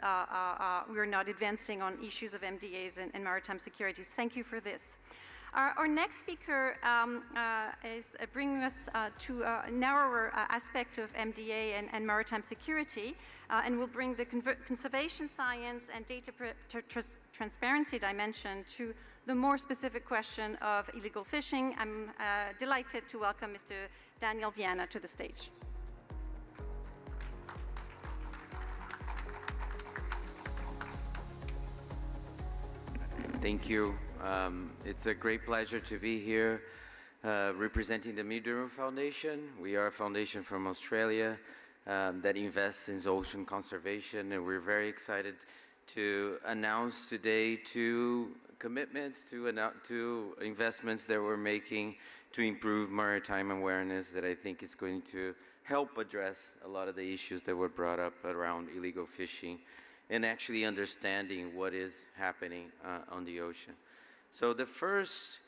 [SPEAKER 2] we are not advancing on issues of MDAs and maritime security. Thank you for this. Our next speaker is bringing us to a narrower aspect of MDA and maritime security, and will bring the conservation science and data transparency dimension to the more specific question of illegal fishing. I'm delighted to welcome Mr. Daniel Viana to the stage.
[SPEAKER 9] Thank you. It's a great pleasure to be here representing the Miduru Foundation. We are a foundation from Australia that invests in ocean conservation, and we're very excited to announce today two commitments to investments that we're making to improve maritime awareness that I think is going to help address a lot of the issues that were brought up around illegal fishing and actually understanding what is happening on the ocean. So the first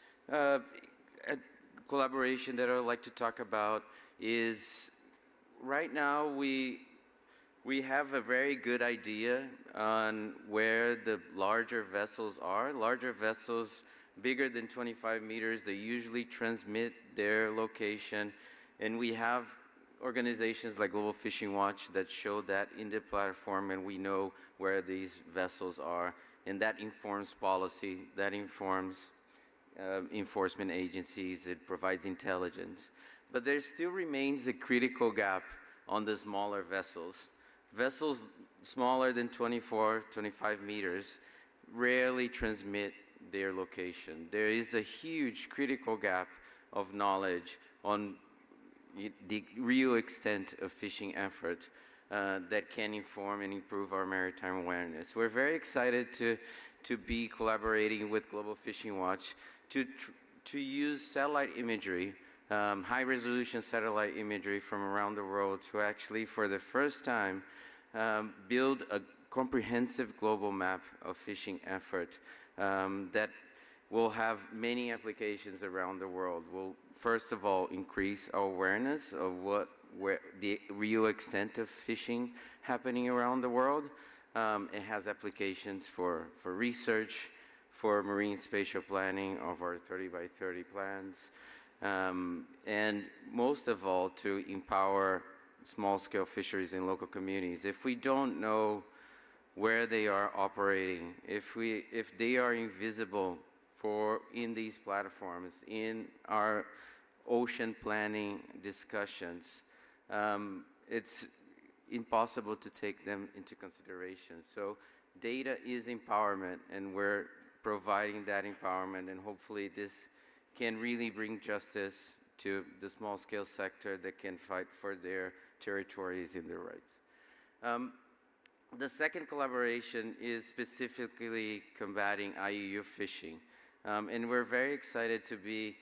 [SPEAKER 9] collaboration that I would like to talk about is, right now we have a very good idea on where the larger vessels are. Larger vessels, bigger than 25 meters, they usually transmit their location, and we have organizations like Global Fishing Watch that show that in the platform, and we know where these vessels are, and that informs policy, that informs enforcement agencies, it provides intelligence. But there still remains a critical gap on the smaller vessels. Vessels smaller than 24, 25 meters rarely transmit their location. There is a huge critical gap of knowledge on the real extent of fishing effort that can inform and improve our maritime awareness. We're very excited to be collaborating with Global Fishing Watch to use satellite imagery high-resolution satellite imagery from around the world to actually, for the first time, build a comprehensive global map of fishing effort that will have many applications around the world. Will first of all increase our awareness of where the real extent of fishing happening around the world. It has applications for research, for marine spatial planning of our 30 by 30 plans, and most of all to empower small-scale fisheries in local communities. If we don't know where they are operating, if they are invisible in these platforms, in our ocean planning discussions, it's impossible to take them into consideration. So data is empowerment, and we're providing that empowerment, and hopefully this can really bring justice to the small-scale sector that can fight for their territories and their rights. The second collaboration is specifically combating IUU fishing. And we're very excited to be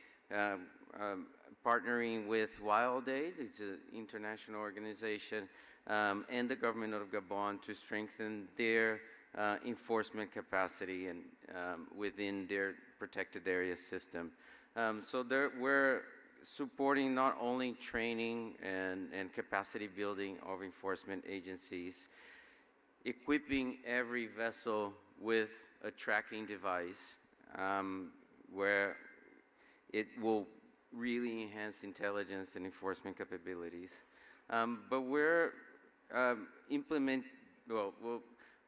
[SPEAKER 9] partnering with WildAid, it's an international organization, and the government of Gabon to strengthen their enforcement capacity and within their protected area system. So we're supporting not only training and capacity building of enforcement agencies, equipping every vessel with a tracking device where it will really enhance intelligence and enforcement capabilities. But we're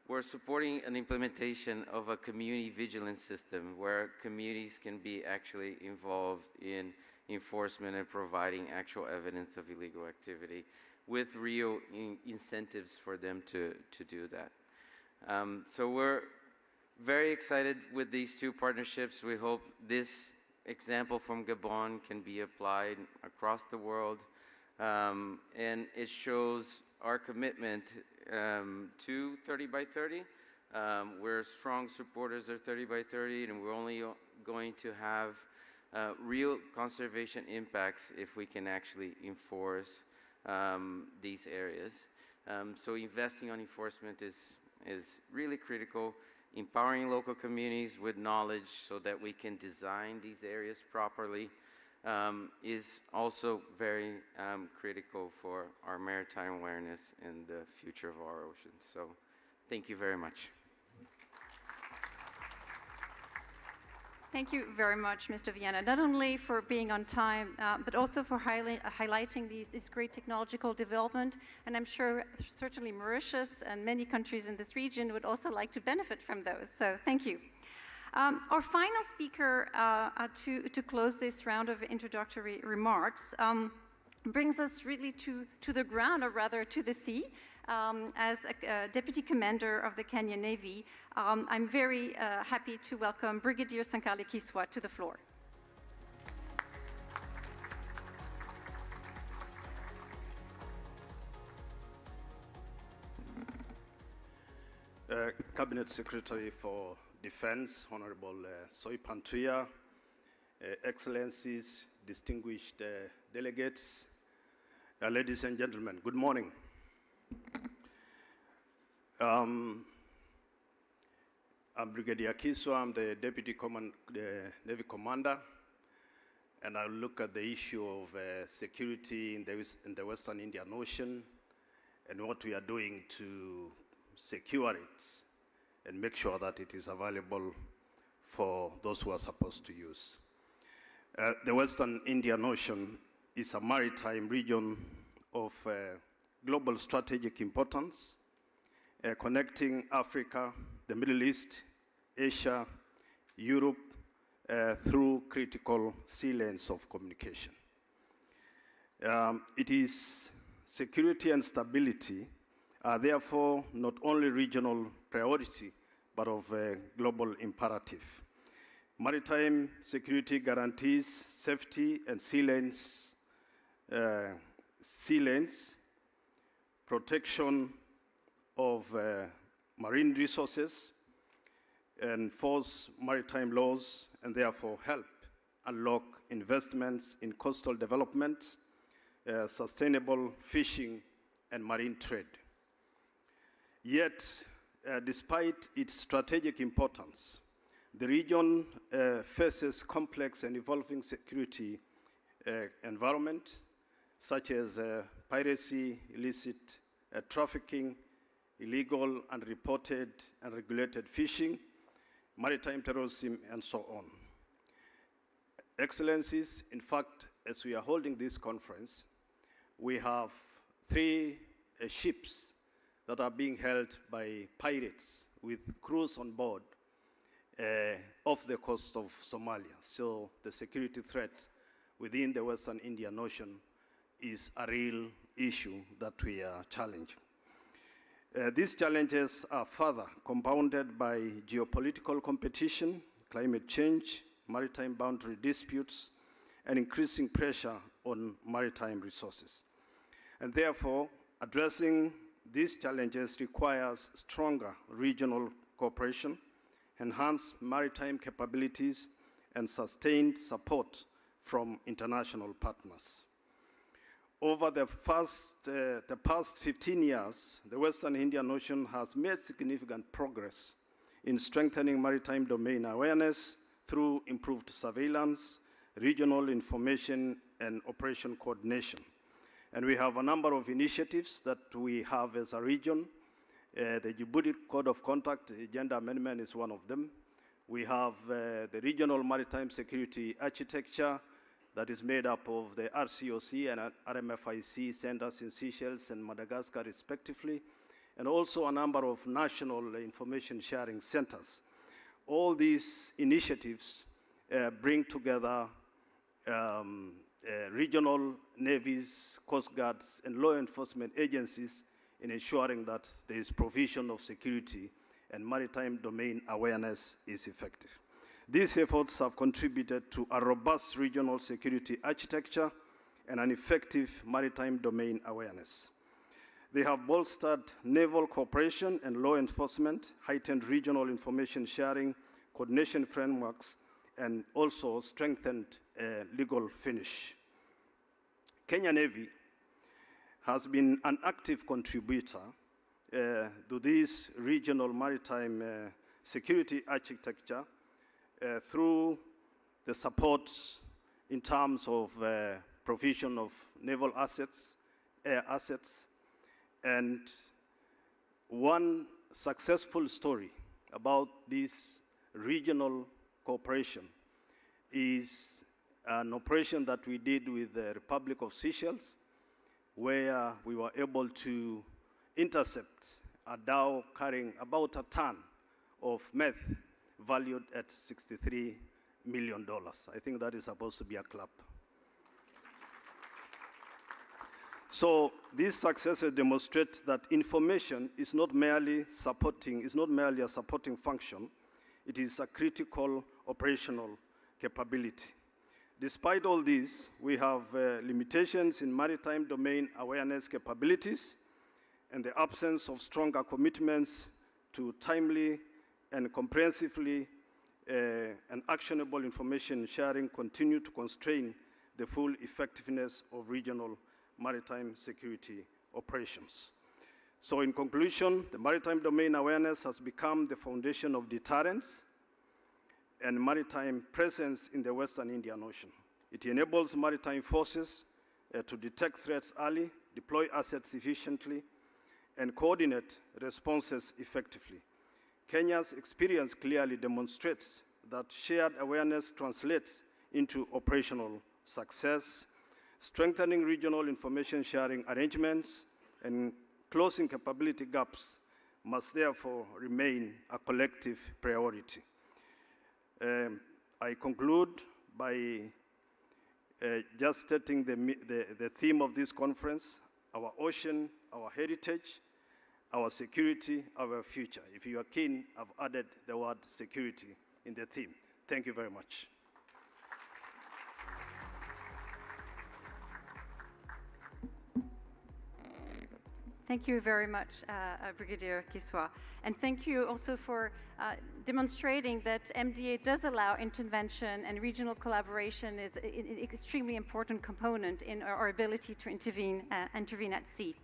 [SPEAKER 9] we're supporting an implementation of a community vigilance system where communities can be actually involved in enforcement and providing actual evidence of illegal activity with real incentives for them to do that. So we're very excited with these two partnerships. We hope this example from Gabon can be applied across the world, and it shows our commitment to 30 by 30. We're strong supporters of 30 by 30, and we're only going to have real conservation impacts if we can actually enforce these areas. So investing on enforcement is really critical. Empowering local communities with knowledge so that we can design these areas properly is also very critical for our maritime awareness and the future of our oceans. So thank you very much.
[SPEAKER 2] Thank you very much, Mr. Viana, not only for being on time, but also for highlighting this great technological development. And I'm sure certainly Mauritius and many countries in this region would also like to benefit from those. So thank you. Our final speaker to close this round of introductory remarks brings us really to the ground, or rather to the sea. As a Deputy Commander of the Kenyan Navy, I'm very happy to welcome Brigadier Sankale Kiswa to the floor.
[SPEAKER 4] Cabinet Secretary for Defense, Honorable Soipan Tuya, Excellencies, distinguished delegates, ladies and gentlemen, good morning. I'm Brigadier Kiswa. I'm the Deputy Navy Commander, and I'll look at the issue of security in the Western Indian Ocean and what we are doing to secure it and make sure that it is available for those who are supposed to use. The Western Indian Ocean is a maritime region of global strategic importance, connecting Africa, the Middle East, Asia, Europe, through critical sea lanes of communication. It is security and stability are therefore not only regional priority, but of global imperative. Maritime security guarantees safety and sea lanes, protection of marine resources, enforce maritime laws, and therefore help
[SPEAKER 10] unlock investments in coastal development, sustainable fishing, and marine trade. Yet, despite its strategic importance, the region faces complex and evolving security environment, such as piracy, illicit trafficking, illegal, unreported, and regulated fishing, maritime terrorism, and so on. Excellencies, in fact, as we are holding this conference, we have 3 ships that are being held by pirates with crews on board off the coast of Somalia. So the security threat within the Western Indian Ocean is a real issue that we are challenging. These challenges are further compounded by geopolitical competition, climate change, maritime boundary disputes, and increasing pressure on maritime resources. And therefore, addressing these challenges requires stronger regional cooperation, enhanced maritime capabilities, and sustained support from international partners. Over the past 15 years, the Western Indian Ocean has made significant progress in strengthening maritime domain awareness through improved surveillance, regional information, and operation coordination. And we have a number of initiatives that we have as a region. The Djibouti Code of Conduct, Gender Amendment is one of them. We have the Regional Maritime Security Architecture that is made up of the RCOC and RMFIC centers in Seychelles and Madagascar respectively, and also a number of national information sharing centers. All these initiatives bring together regional navies, coast guards, and law enforcement agencies in ensuring that there is provision of security and maritime domain awareness is effective. These efforts have contributed to a robust regional security architecture and an effective maritime domain awareness. They have bolstered naval cooperation and law enforcement, heightened regional information sharing, coordination frameworks, and also strengthened legal finish. Kenya Navy has been an active contributor to this regional maritime security architecture through the support in terms of provision of naval assets, air assets, and one successful story about this regional cooperation is an operation that we did with the Republic of Seychelles, where we were able to intercept a dhow carrying about a ton of meth valued at $63 million. I think that is supposed to be a clap. So these successes demonstrate that information is not merely a supporting function, it is a critical operational capability. Despite all this, we have limitations in maritime domain awareness capabilities, and the absence of stronger commitments to timely and comprehensively and actionable information sharing continue to constrain the full effectiveness of regional maritime security operations. So in conclusion, the maritime domain awareness has become the foundation of deterrence and maritime presence in the Western Indian Ocean. It enables maritime forces to detect threats early, deploy assets efficiently, and coordinate responses effectively. Kenya's experience clearly demonstrates that shared awareness translates into operational success. Strengthening regional information sharing arrangements and closing capability gaps must therefore remain a collective priority. I conclude by just stating the theme of this conference: our ocean, our heritage, our security, our future. If you are keen, I've added the word security in the theme. Thank you very much.
[SPEAKER 2] Thank you very much, Brigadier Kiswa. And thank you also for demonstrating that MDA does allow intervention and regional collaboration is an extremely important component in our ability to intervene at sea.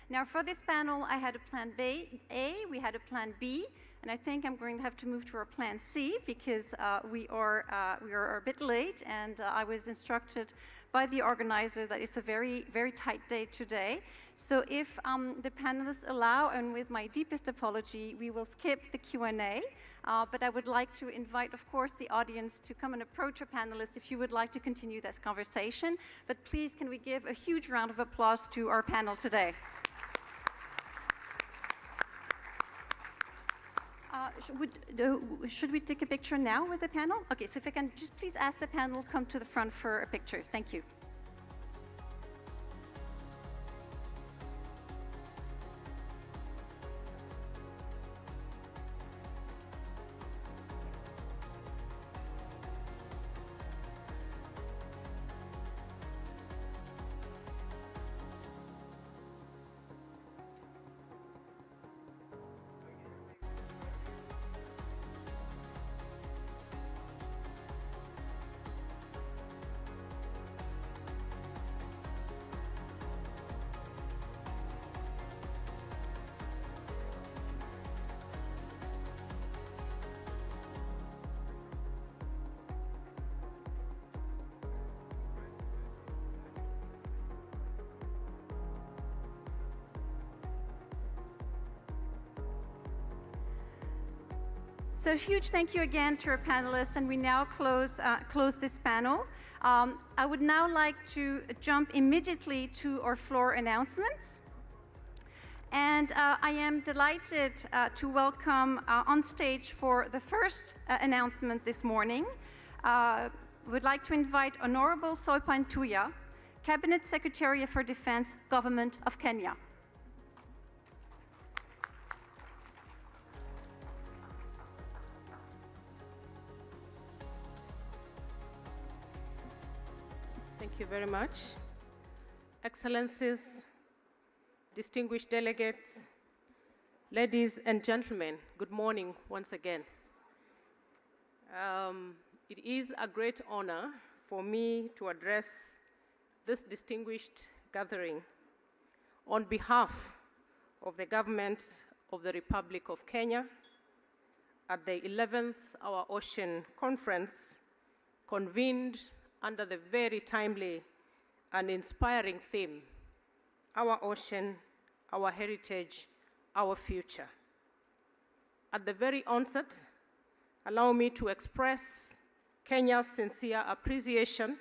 [SPEAKER 2] Now, for this panel, I had a plan A, we had a plan B, and I think I'm going to have to move to our plan C because we are a bit late, and I was instructed by the organizer that it's a very, very tight day today. So if the panelists allow, and with my deepest apology, we will skip the Q&A, but I would like to invite, of course, the audience to come and approach our panelists if you would like to continue this conversation. But please, can we give a huge round of applause to our panel today? Should we take a picture now with the panel? Okay, so if I can just please ask the panel to come to the front for a picture. Thank you. So huge thank you again to our panelists, and we now close this panel. I would now like to jump immediately to our floor announcements. And I am delighted to welcome on stage for the first announcement this morning. Would like to invite Honorable Soipan Tuya, Cabinet Secretary for Defense, Government of Kenya.
[SPEAKER 3] Thank you very much. Excellencies, distinguished delegates, ladies and gentlemen, good morning once again. It is a great honor for me to address this distinguished gathering on behalf of the government of the Republic of Kenya at the 11th Our Ocean Conference, convened under the very timely and inspiring theme, Our Ocean, Our Heritage, Our Future. At the very onset, allow me to express Kenya's sincere appreciation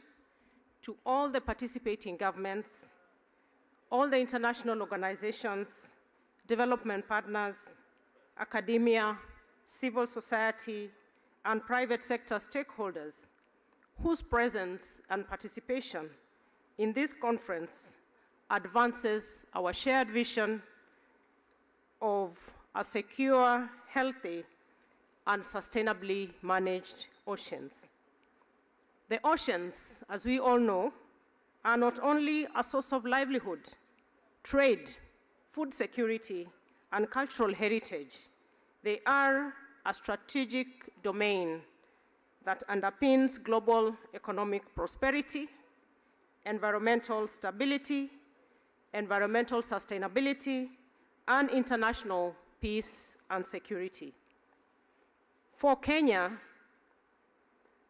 [SPEAKER 3] to all the participating governments, all the international organizations, development partners, academia, civil society, and private sector stakeholders whose presence and participation in this conference advances our shared vision of a secure, healthy, and sustainably managed oceans. The oceans, as we all know, are not only a source of livelihood, trade, food security, and cultural heritage. They are a strategic domain that underpins global economic prosperity, environmental stability, environmental sustainability, and international peace and security. For Kenya,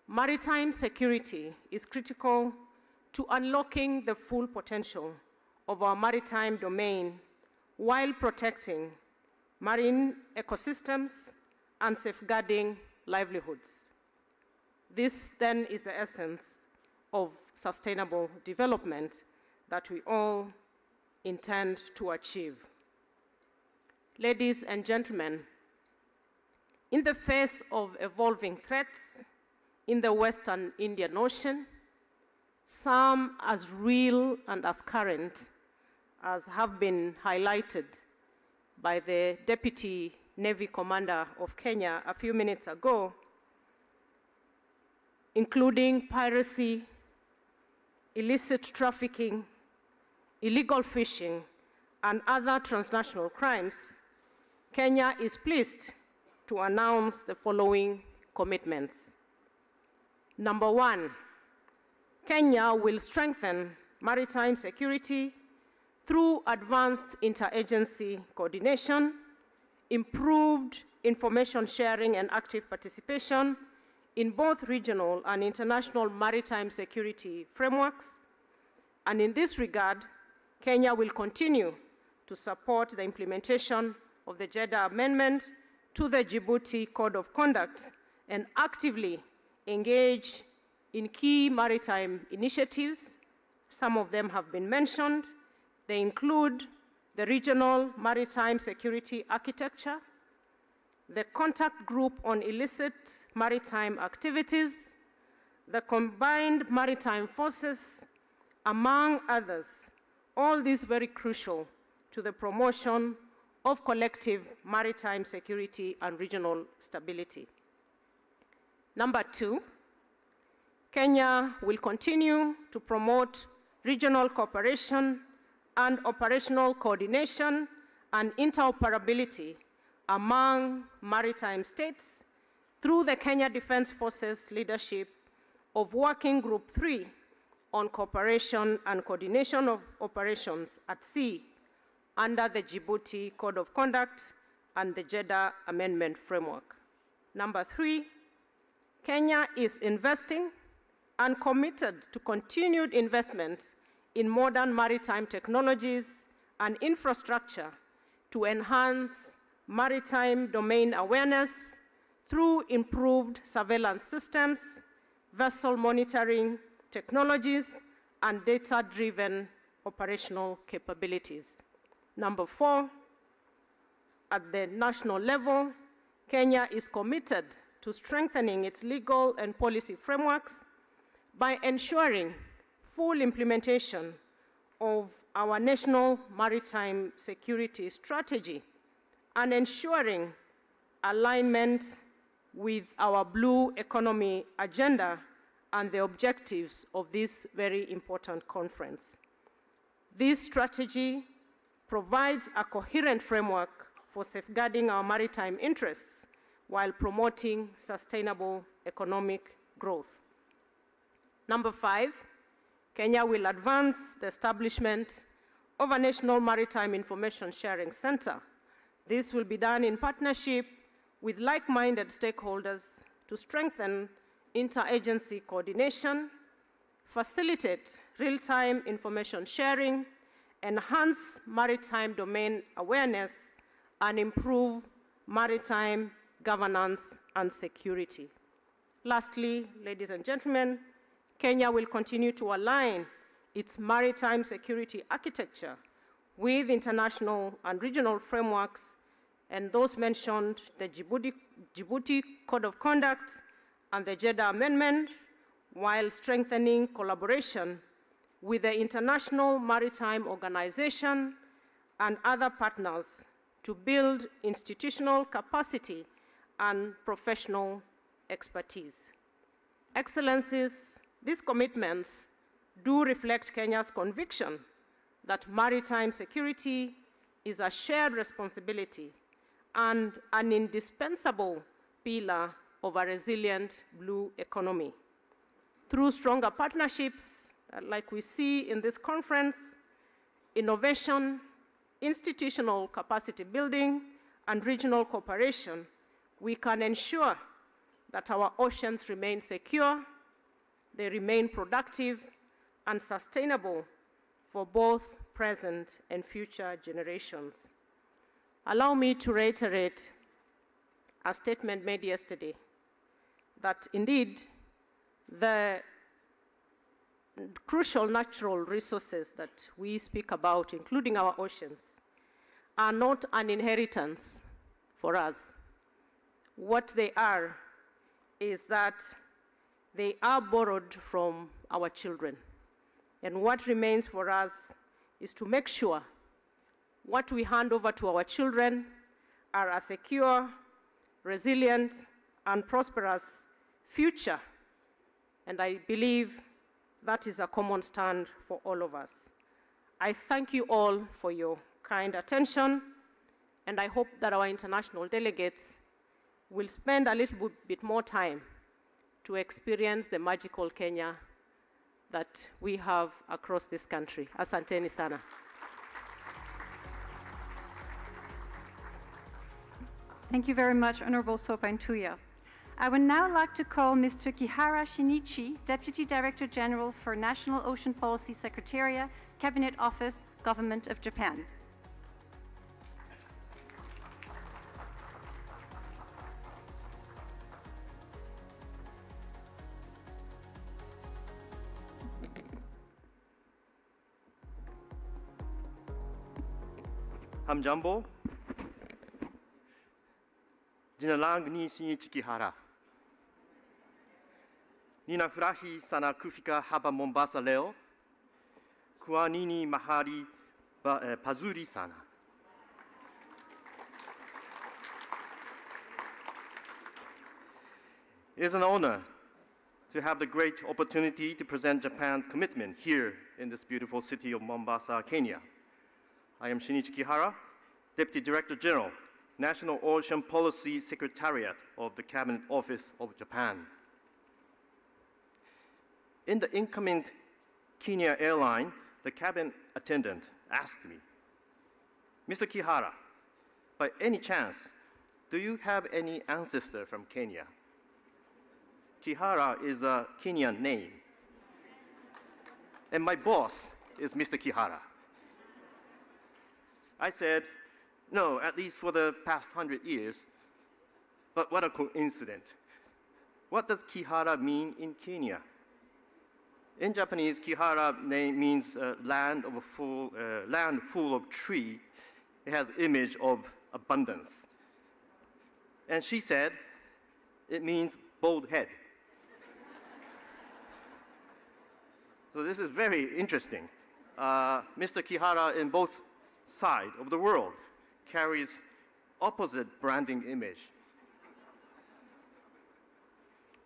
[SPEAKER 3] maritime security is critical to unlocking the full potential of our maritime domain while protecting marine ecosystems and safeguarding livelihoods. This then is the essence of sustainable development that we all intend to achieve. Ladies and gentlemen, in the face of evolving threats in the Western Indian Ocean, some as real and as current as have been highlighted by the Deputy Navy Commander of Kenya a few minutes ago, including piracy, illicit trafficking, illegal fishing, and other transnational crimes, Kenya is pleased to announce the following commitments. Number one, Kenya will strengthen maritime security through advanced interagency coordination, improved information sharing and active participation in both regional and international maritime security frameworks. And in this regard, Kenya will continue to support the implementation of the Jeddah Amendment to the Djibouti Code of Conduct and actively engage in key maritime initiatives. Some of them have been mentioned. They include the Regional Maritime Security Architecture, the Contact Group on Illicit Maritime Activities, the Combined Maritime Forces, among others, all these very crucial to the promotion of collective maritime security and regional stability. Number two, Kenya will continue to promote regional cooperation and operational coordination and interoperability among maritime states through the Kenya Defense Forces leadership of Working Group 3 on cooperation and coordination of operations at sea under the Djibouti Code of Conduct and the Jeddah Amendment Framework. Number three, Kenya is investing and committed to continued investment in modern maritime technologies and infrastructure to enhance maritime domain awareness through improved surveillance systems, vessel monitoring technologies, and data-driven operational capabilities. Number four, at the national level, Kenya is committed to strengthening its legal and policy frameworks by ensuring full implementation of our national maritime security strategy and ensuring alignment with our blue economy agenda and the objectives of this very important conference. This strategy provides a coherent framework for safeguarding our maritime interests while promoting sustainable economic growth. Number five, Kenya will advance the establishment of a National Maritime Information Sharing Center. This will be done in partnership with like-minded stakeholders to strengthen interagency coordination, facilitate real-time information sharing, enhance maritime domain awareness, and improve maritime governance and security. Lastly, ladies and gentlemen, Kenya will continue to align its maritime security architecture with international and regional frameworks, and those mentioned, the Djibouti Code of Conduct and the Jeddah Amendment, while strengthening collaboration with the International Maritime Organization and other partners to build institutional capacity and professional expertise. Excellencies, these commitments do reflect Kenya's conviction that maritime security is a shared responsibility and an indispensable pillar of a resilient blue economy. Through stronger partnerships, like we see in this conference, innovation, institutional capacity building, and regional cooperation, we can ensure that our oceans remain secure, they remain productive and sustainable for both present and future generations. Allow me to reiterate a statement made yesterday that indeed the crucial natural resources that we speak about, including our oceans, are not an inheritance for us. What they are is that they are borrowed from our children. And what remains for us is to make sure what we hand over to our children are a secure, resilient, and prosperous future. And I believe that is a common stand for all of us. I thank you all for your kind attention, and I hope that our international delegates will spend a little bit more time to experience the magical Kenya that we have across this country. Asanteni sana.
[SPEAKER 2] Thank you very much, Honorable Sopan Tuya. I would now like to call Mr. Kihara Shinichi, Deputy Director General for National Ocean Policy Secretariat, Cabinet Office, Government of Japan.
[SPEAKER 11] Hamjambo. Jina langu ni Shinichi Kihara. Ninafurahi sana kufika hapa Mombasa leo. Kwa nini mahali pazuri sana. It is an honor to have the great opportunity to present Japan's commitment here in this beautiful city of Mombasa, Kenya. I am Shinichi Kihara, Deputy Director General, National Ocean Policy Secretariat of the Cabinet Office of Japan. In the incoming Kenya airline, the cabin attendant asked me, Mr. Kihara, by any chance, do you have any ancestor from Kenya? Kihara is a Kenyan name. And my boss is Mr. Kihara. I said, no, at least for the past 100 years. But what a coincidence. What does Kihara mean in Kenya? In Japanese, Kihara name means land full of tree. It has image of abundance. And she said, it means bald head. So this is very interesting. Mr. Kihara in both sides of the world carries opposite branding image.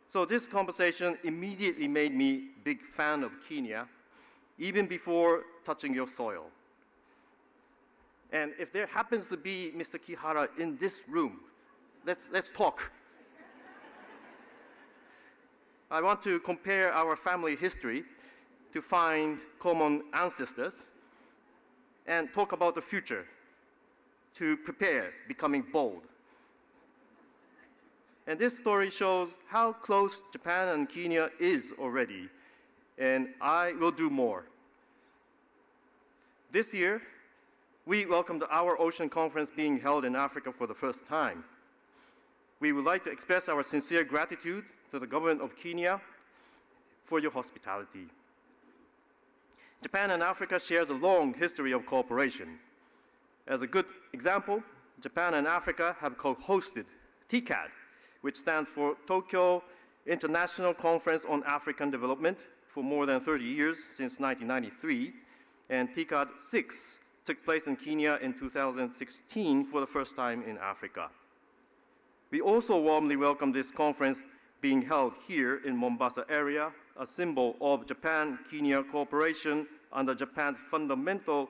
[SPEAKER 11] So this conversation immediately made me a big fan of Kenya, even before touching your soil. And if there happens to be Mr. Kihara in this room, let's talk. I want to compare our family history to find common ancestors and talk about the future to prepare becoming bold. And this story shows how close Japan and Kenya is already, and I will do more. This year, we welcomed our ocean conference being held in Africa for the first time. We would like to express our sincere gratitude to the government of Kenya for your hospitality. Japan and Africa shares a long history of cooperation. As a good example, Japan and Africa have co-hosted TCAD, which stands for Tokyo International Conference on African Development, for more than 30 years, since 1993, and TCAD 6 took place in Kenya in 2016 for the first time in Africa. We also warmly welcome this conference being held here in Mombasa area, a symbol of Japan-Kenya cooperation under Japan's fundamental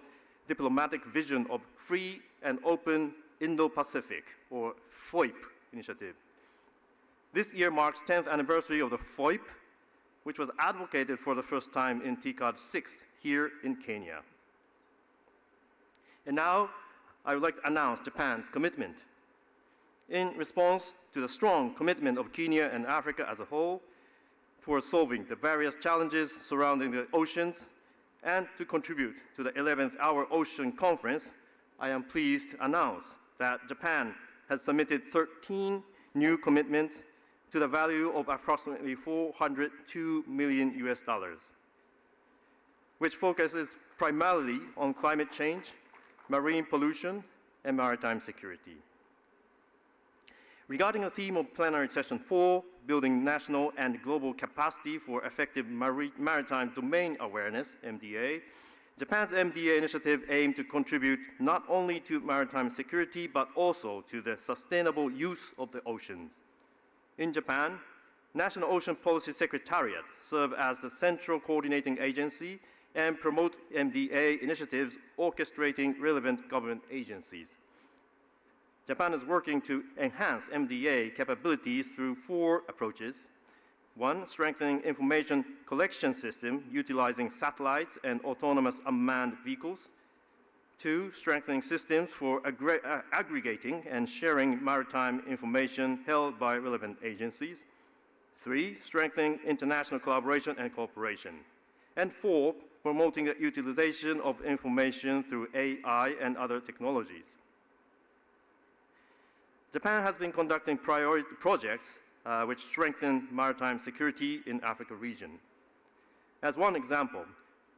[SPEAKER 11] diplomatic vision of free and open Indo-Pacific, or FOIP initiative. This year marks 10th anniversary of the FOIP, which was advocated for the first time in TCAD 6 here in Kenya. And now, I would like to announce Japan's commitment. In response to the strong commitment of Kenya and Africa as a whole for solving the various challenges surrounding the oceans and to contribute to the 11th Hour Ocean Conference, I am pleased to announce that Japan has submitted 13 new commitments to the value of approximately $402 million, which focuses primarily on climate change, marine pollution, and maritime security. Regarding the theme of Plenary Session 4, Building National and Global Capacity for Effective Maritime Domain Awareness, MDA, Japan's MDA initiative aimed to contribute not only to maritime security, but also to the sustainable use of the oceans. In Japan, National Ocean Policy Secretariat serves as the central coordinating agency and promote MDA initiatives orchestrating relevant government agencies. Japan is working to enhance MDA capabilities through 4 approaches. 1, strengthening information collection system utilizing satellites and autonomous unmanned vehicles. 2, strengthening systems for aggregating and sharing maritime information held by relevant agencies. 3, strengthening international collaboration and cooperation. And 4, promoting the utilization of information through AI and other technologies. Japan has been conducting priority projects which strengthen maritime security in Africa region. As one example,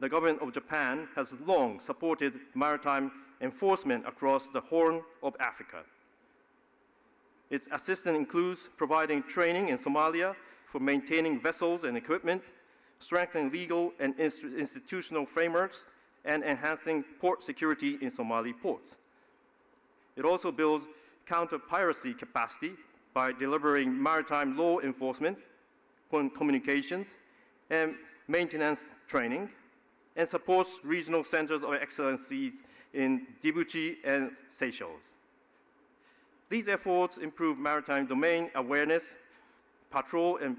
[SPEAKER 11] the government of Japan has long supported maritime enforcement across the Horn of Africa. Its assistance includes providing training in Somalia for maintaining vessels and equipment, strengthening legal and institutional frameworks, and enhancing port security in Somali ports. It also builds counter-piracy capacity by delivering maritime law enforcement, communications, and maintenance training, and supports regional centers of excellencies in Djibouti and Seychelles. These efforts improve maritime domain awareness, patrol and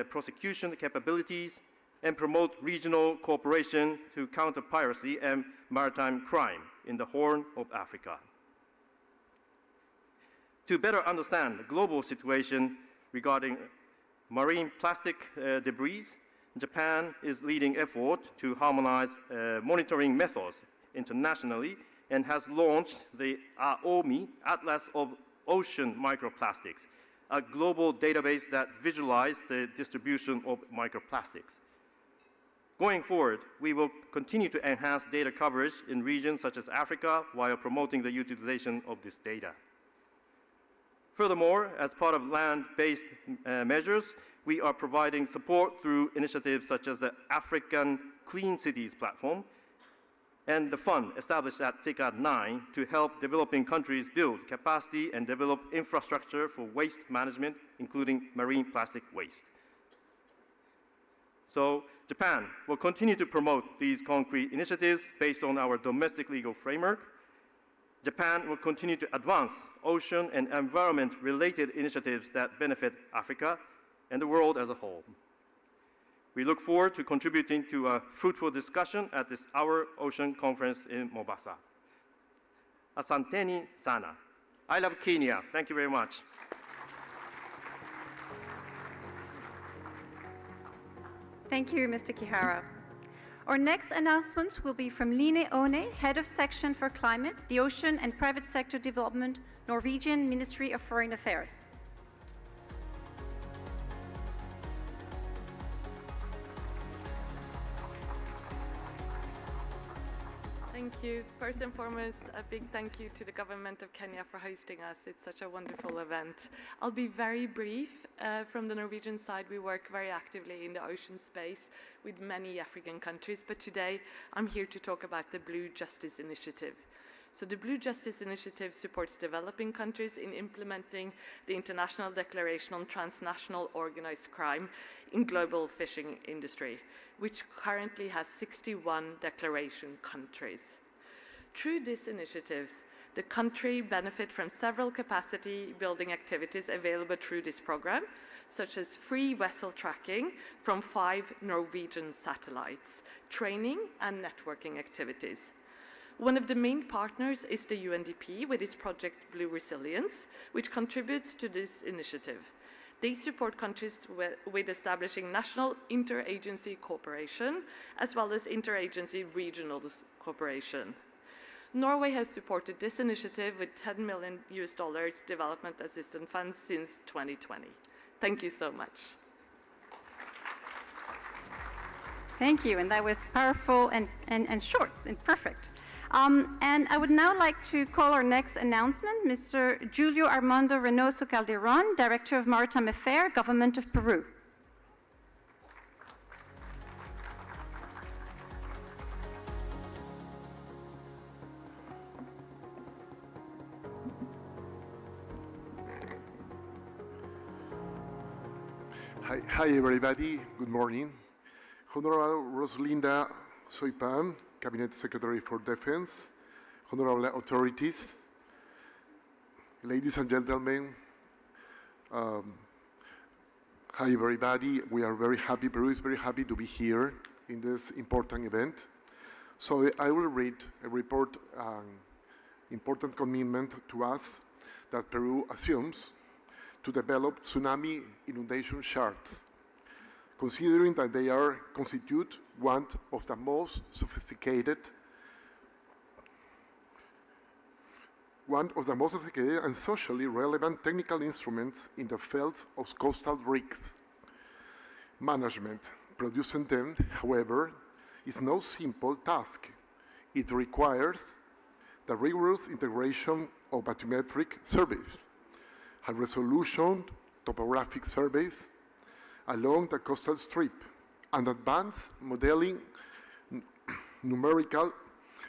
[SPEAKER 11] prosecution capabilities, and promote regional cooperation to counter piracy and maritime crime in the Horn of Africa. To better understand the global situation regarding marine plastic debris, Japan is leading effort to harmonize monitoring methods internationally and has launched the AOMI, Atlas of Ocean Microplastics, a global database that visualizes the distribution of microplastics. Going forward, we will continue to enhance data coverage in regions such as Africa while promoting the utilization of this data. Furthermore, as part of land-based measures, we are providing support through initiatives such as the African Clean Cities Platform and the fund established at TICAD 9 to help developing countries build capacity and develop infrastructure for waste management, including marine plastic waste. So Japan will continue to promote these concrete initiatives based on our domestic legal framework. Japan will continue to advance ocean and environment-related initiatives that benefit Africa and the world as a whole. We look forward to contributing to a fruitful discussion at this Our Ocean Conference in Mombasa. Asanteni sana. I love Kenya. Thank you very much.
[SPEAKER 2] Thank you, Mr. Kihara. Our next announcements will be from Line One, Head of Section for Climate, the Ocean and Private Sector Development, Norwegian Ministry of Foreign Affairs.
[SPEAKER 12] Thank you. First and foremost, a big thank you to the government of Kenya for hosting us. It's such a wonderful event. I'll be very brief. From the Norwegian side, we work very actively in the ocean space with many African countries, but today I'm here to talk about the Blue Justice Initiative. So the Blue Justice Initiative supports developing countries in implementing the International Declaration on Transnational Organized Crime in global fishing industry, which currently has 61 declaration countries. Through these initiatives, the country benefit from several capacity building activities available through this program, such as free vessel tracking from 5 Norwegian satellites, training and networking activities. One of the main partners is the UNDP with its project Blue Resilience, which contributes to this initiative. They support countries with establishing national interagency cooperation, as well as interagency regional cooperation. Norway has supported this initiative with $10 million development assistance funds since 2020. Thank you so much.
[SPEAKER 2] Thank you, and that was powerful and short and perfect. And I would now like to call our next announcement, Mr. Julio Armando Reynoso Calderon, Director of Maritime Affairs, Government of Peru.
[SPEAKER 13] Hi everybody, good morning. Honorable Rosalinda Soy-Pan, Cabinet Secretary for Defense, honorable authorities, ladies and gentlemen, hi everybody. We are very happy, Peru is very happy to be here in this important event. So I will read a report, important commitment to us that Peru assumes to develop tsunami inundation charts, considering that they constitute one of the most sophisticated and socially relevant technical instruments in the field of coastal risks management. Producing them, however, is no simple task. It requires the rigorous integration of bathymetric surveys, high-resolution topographic surveys along the coastal strip, and advanced modeling numerical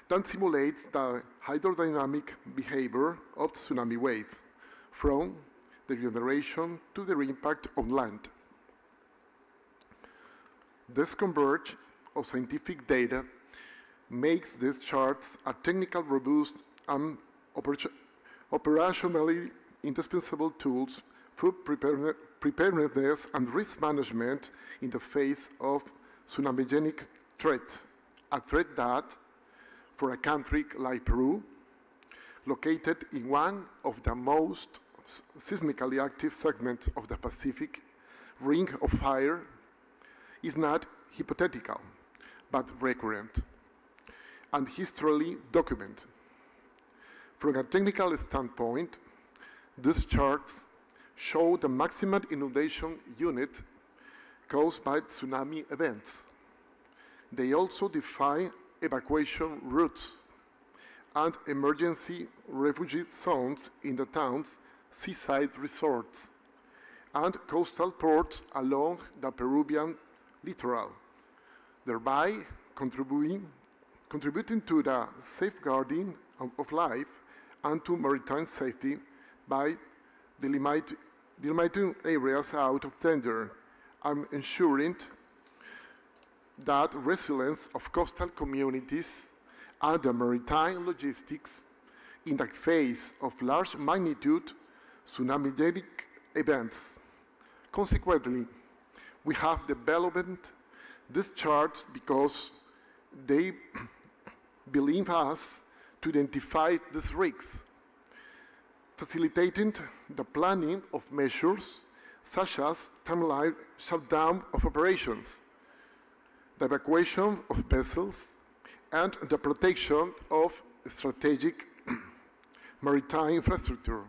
[SPEAKER 13] that simulates the hydrodynamic behavior of the tsunami wave, from the generation to the impact on land. This convergence of scientific data makes these charts a technical, robust, and operationally indispensable tools for preparedness and risk management in the face of tsunamigenic threat, a threat that, for a country like Peru, located in one of the most seismically active segments of the Pacific Ring of Fire, is not hypothetical, but recurrent and historically documented. From a technical standpoint, these charts show the maximum inundation unit caused by tsunami events. They also define evacuation routes and emergency refugee zones in the town's seaside resorts and coastal ports along the Peruvian littoral, thereby contributing to the safeguarding of life and to maritime safety by delimiting areas out of danger and ensuring that resilience of coastal communities and the maritime logistics in the face of large magnitude tsunamigenic events. Consequently, we have developed these charts because they believe us to identify these risks, facilitating the planning of measures such as timeline shutdown of operations, the evacuation of vessels, and the protection of strategic maritime infrastructure.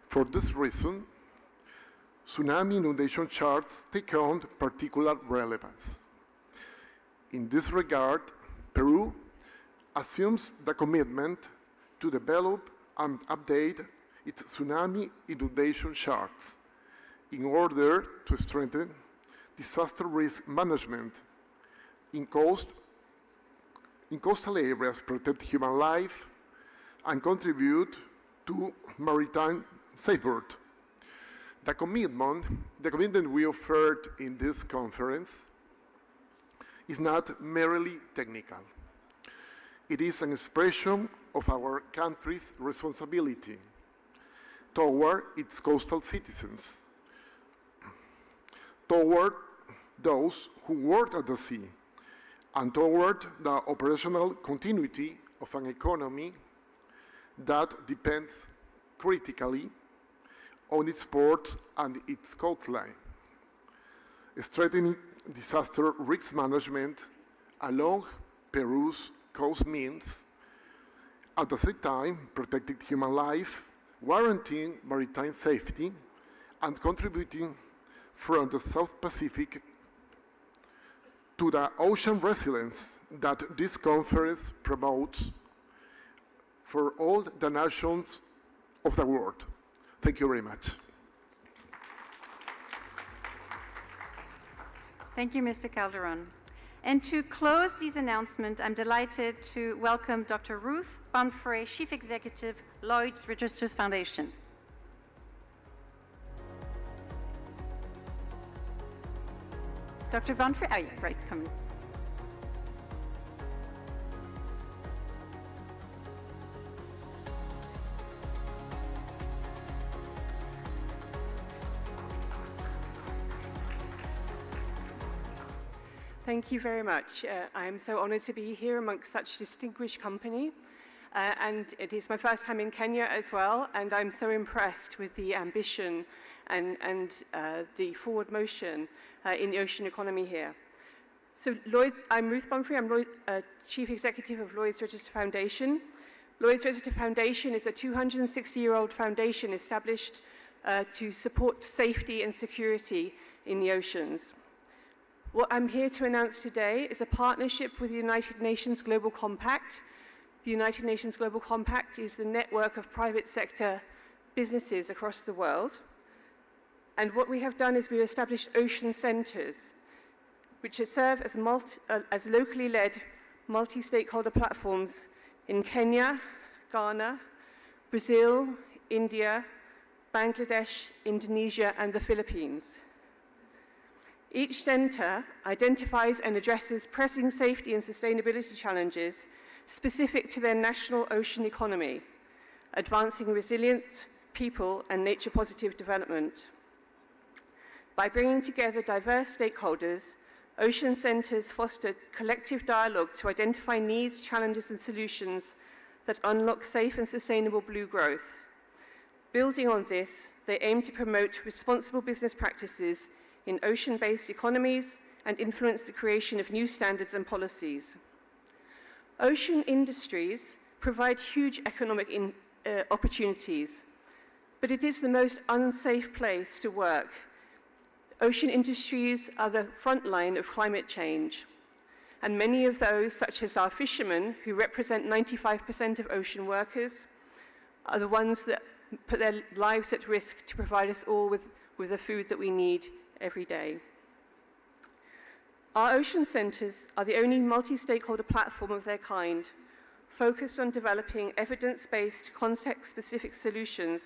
[SPEAKER 13] For this reason, tsunami inundation charts take on particular relevance. In this regard, Peru assumes the commitment to develop and update its tsunami inundation charts in order to strengthen disaster risk management in coastal areas, protect human life, and contribute to maritime safeguard. The commitment we offered in this conference is not merely technical. It is an expression of our country's responsibility toward its coastal citizens, toward those who work at the sea, and toward the operational continuity of an economy that depends critically on its ports and its coastline, strengthening disaster risk management along Peru's coast means, at the same time, protecting human life, guaranteeing maritime safety, and contributing from the South Pacific to the ocean resilience that this conference promotes for all the nations of the world. Thank you very much.
[SPEAKER 2] Thank you, Mr. Calderon. And to close these announcements, I'm delighted to welcome Dr. Ruth Bunfrey, Chief Executive, Lloyd's Registrars Foundation. Dr. Bunfrey, oh yeah, right, coming.
[SPEAKER 14] Thank you very much. I am so honoured to be here amongst such distinguished company. And it is my first time in Kenya as well, and I'm so impressed with the ambition and the forward motion in the ocean economy here. So I'm Ruth Bumfrey, I'm Chief Executive of Lloyd's Register Foundation. Lloyd's Register Foundation is a 260-year-old foundation established to support safety and security in the oceans. What I'm here to announce today is a partnership with the United Nations Global Compact. The United Nations Global Compact is the network of private sector businesses across the world. And what we have done is we've established ocean centres, which serve as locally led multi-stakeholder platforms in Kenya, Ghana, Brazil, India, Bangladesh, Indonesia, and the Philippines. Each centre identifies and addresses pressing safety and sustainability challenges specific to their national ocean economy, advancing resilient people and nature-positive development. By bringing together diverse stakeholders, ocean centres foster collective dialogue to identify needs, challenges, and solutions that unlock safe and sustainable blue growth. Building on this, they aim to promote responsible business practices in ocean-based economies and influence the creation of new standards and policies. Ocean industries provide huge economic opportunities, but it is the most unsafe place to work. Ocean industries are the front line of climate change, and many of those, such as our fishermen, who represent 95% of ocean workers, are the ones that put their lives at risk to provide us all with the food that we need every day. Our ocean centres are the only multi-stakeholder platform of their kind, focused on developing evidence-based, context-specific solutions,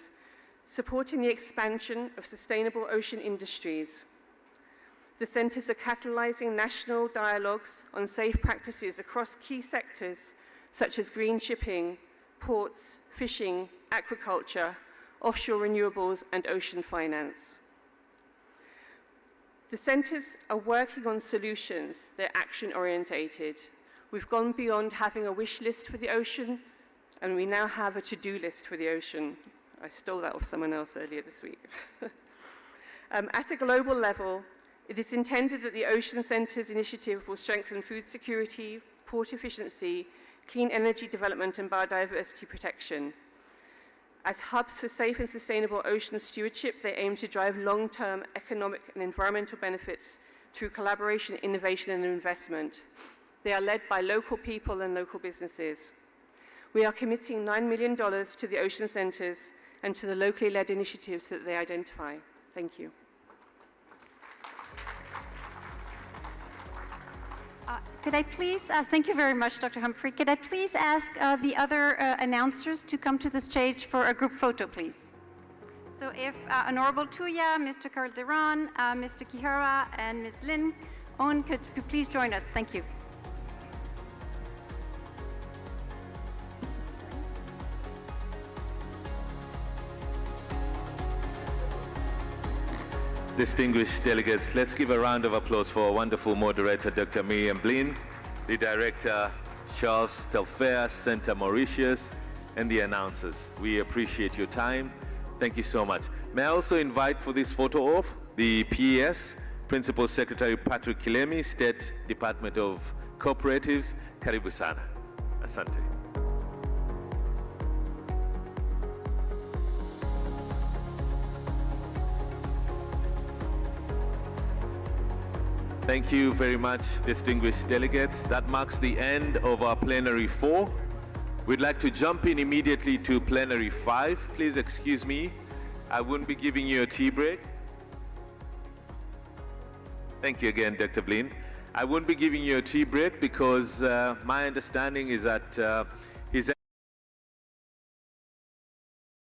[SPEAKER 14] supporting the expansion of sustainable ocean industries. The centres are catalysing national dialogues on safe practices across key sectors such as green shipping, ports, fishing, aquaculture, offshore renewables, and ocean finance. The centres are working on solutions. They're action-orientated. We've gone beyond having a wish list for the ocean, and we now have a to-do list for the ocean. I stole that off someone else earlier this week. At a global level, it is intended that the Ocean Centres initiative will strengthen food security, port efficiency, clean energy development, and biodiversity protection. As hubs for safe and sustainable ocean stewardship, they aim to drive long-term economic and environmental benefits through collaboration, innovation, and investment. They are led by local people and local businesses. We are committing $9 million to the Ocean Centres and to the locally led initiatives that they identify. Thank you.
[SPEAKER 2] Could I please, thank you very much, Dr. Humphrey. Could I please ask the other announcers to come to the stage for a group photo, please? So if Honorable Tuya, Mr. Calderon, Mr. Kihara, and Ms. Lin Owen, could you please join us? Thank you.
[SPEAKER 1] Distinguished delegates, let's give a round of applause for our wonderful moderator, Dr. Miriam Blin, the director, Charles Telfair, Center Mauritius, and the announcers. We appreciate your time. Thank you so much. May I also invite for this photo op the PES, Principal Secretary Patrick Kilemi, State Department of Cooperatives. Karibu sana. Asante. Thank you very much, distinguished delegates. That marks the end of our plenary 4. We'd like to jump in immediately to plenary 5. Please excuse me, I won't be giving you a tea break. Thank you again, Dr. Blin. I won't be giving you a tea break because my understanding is that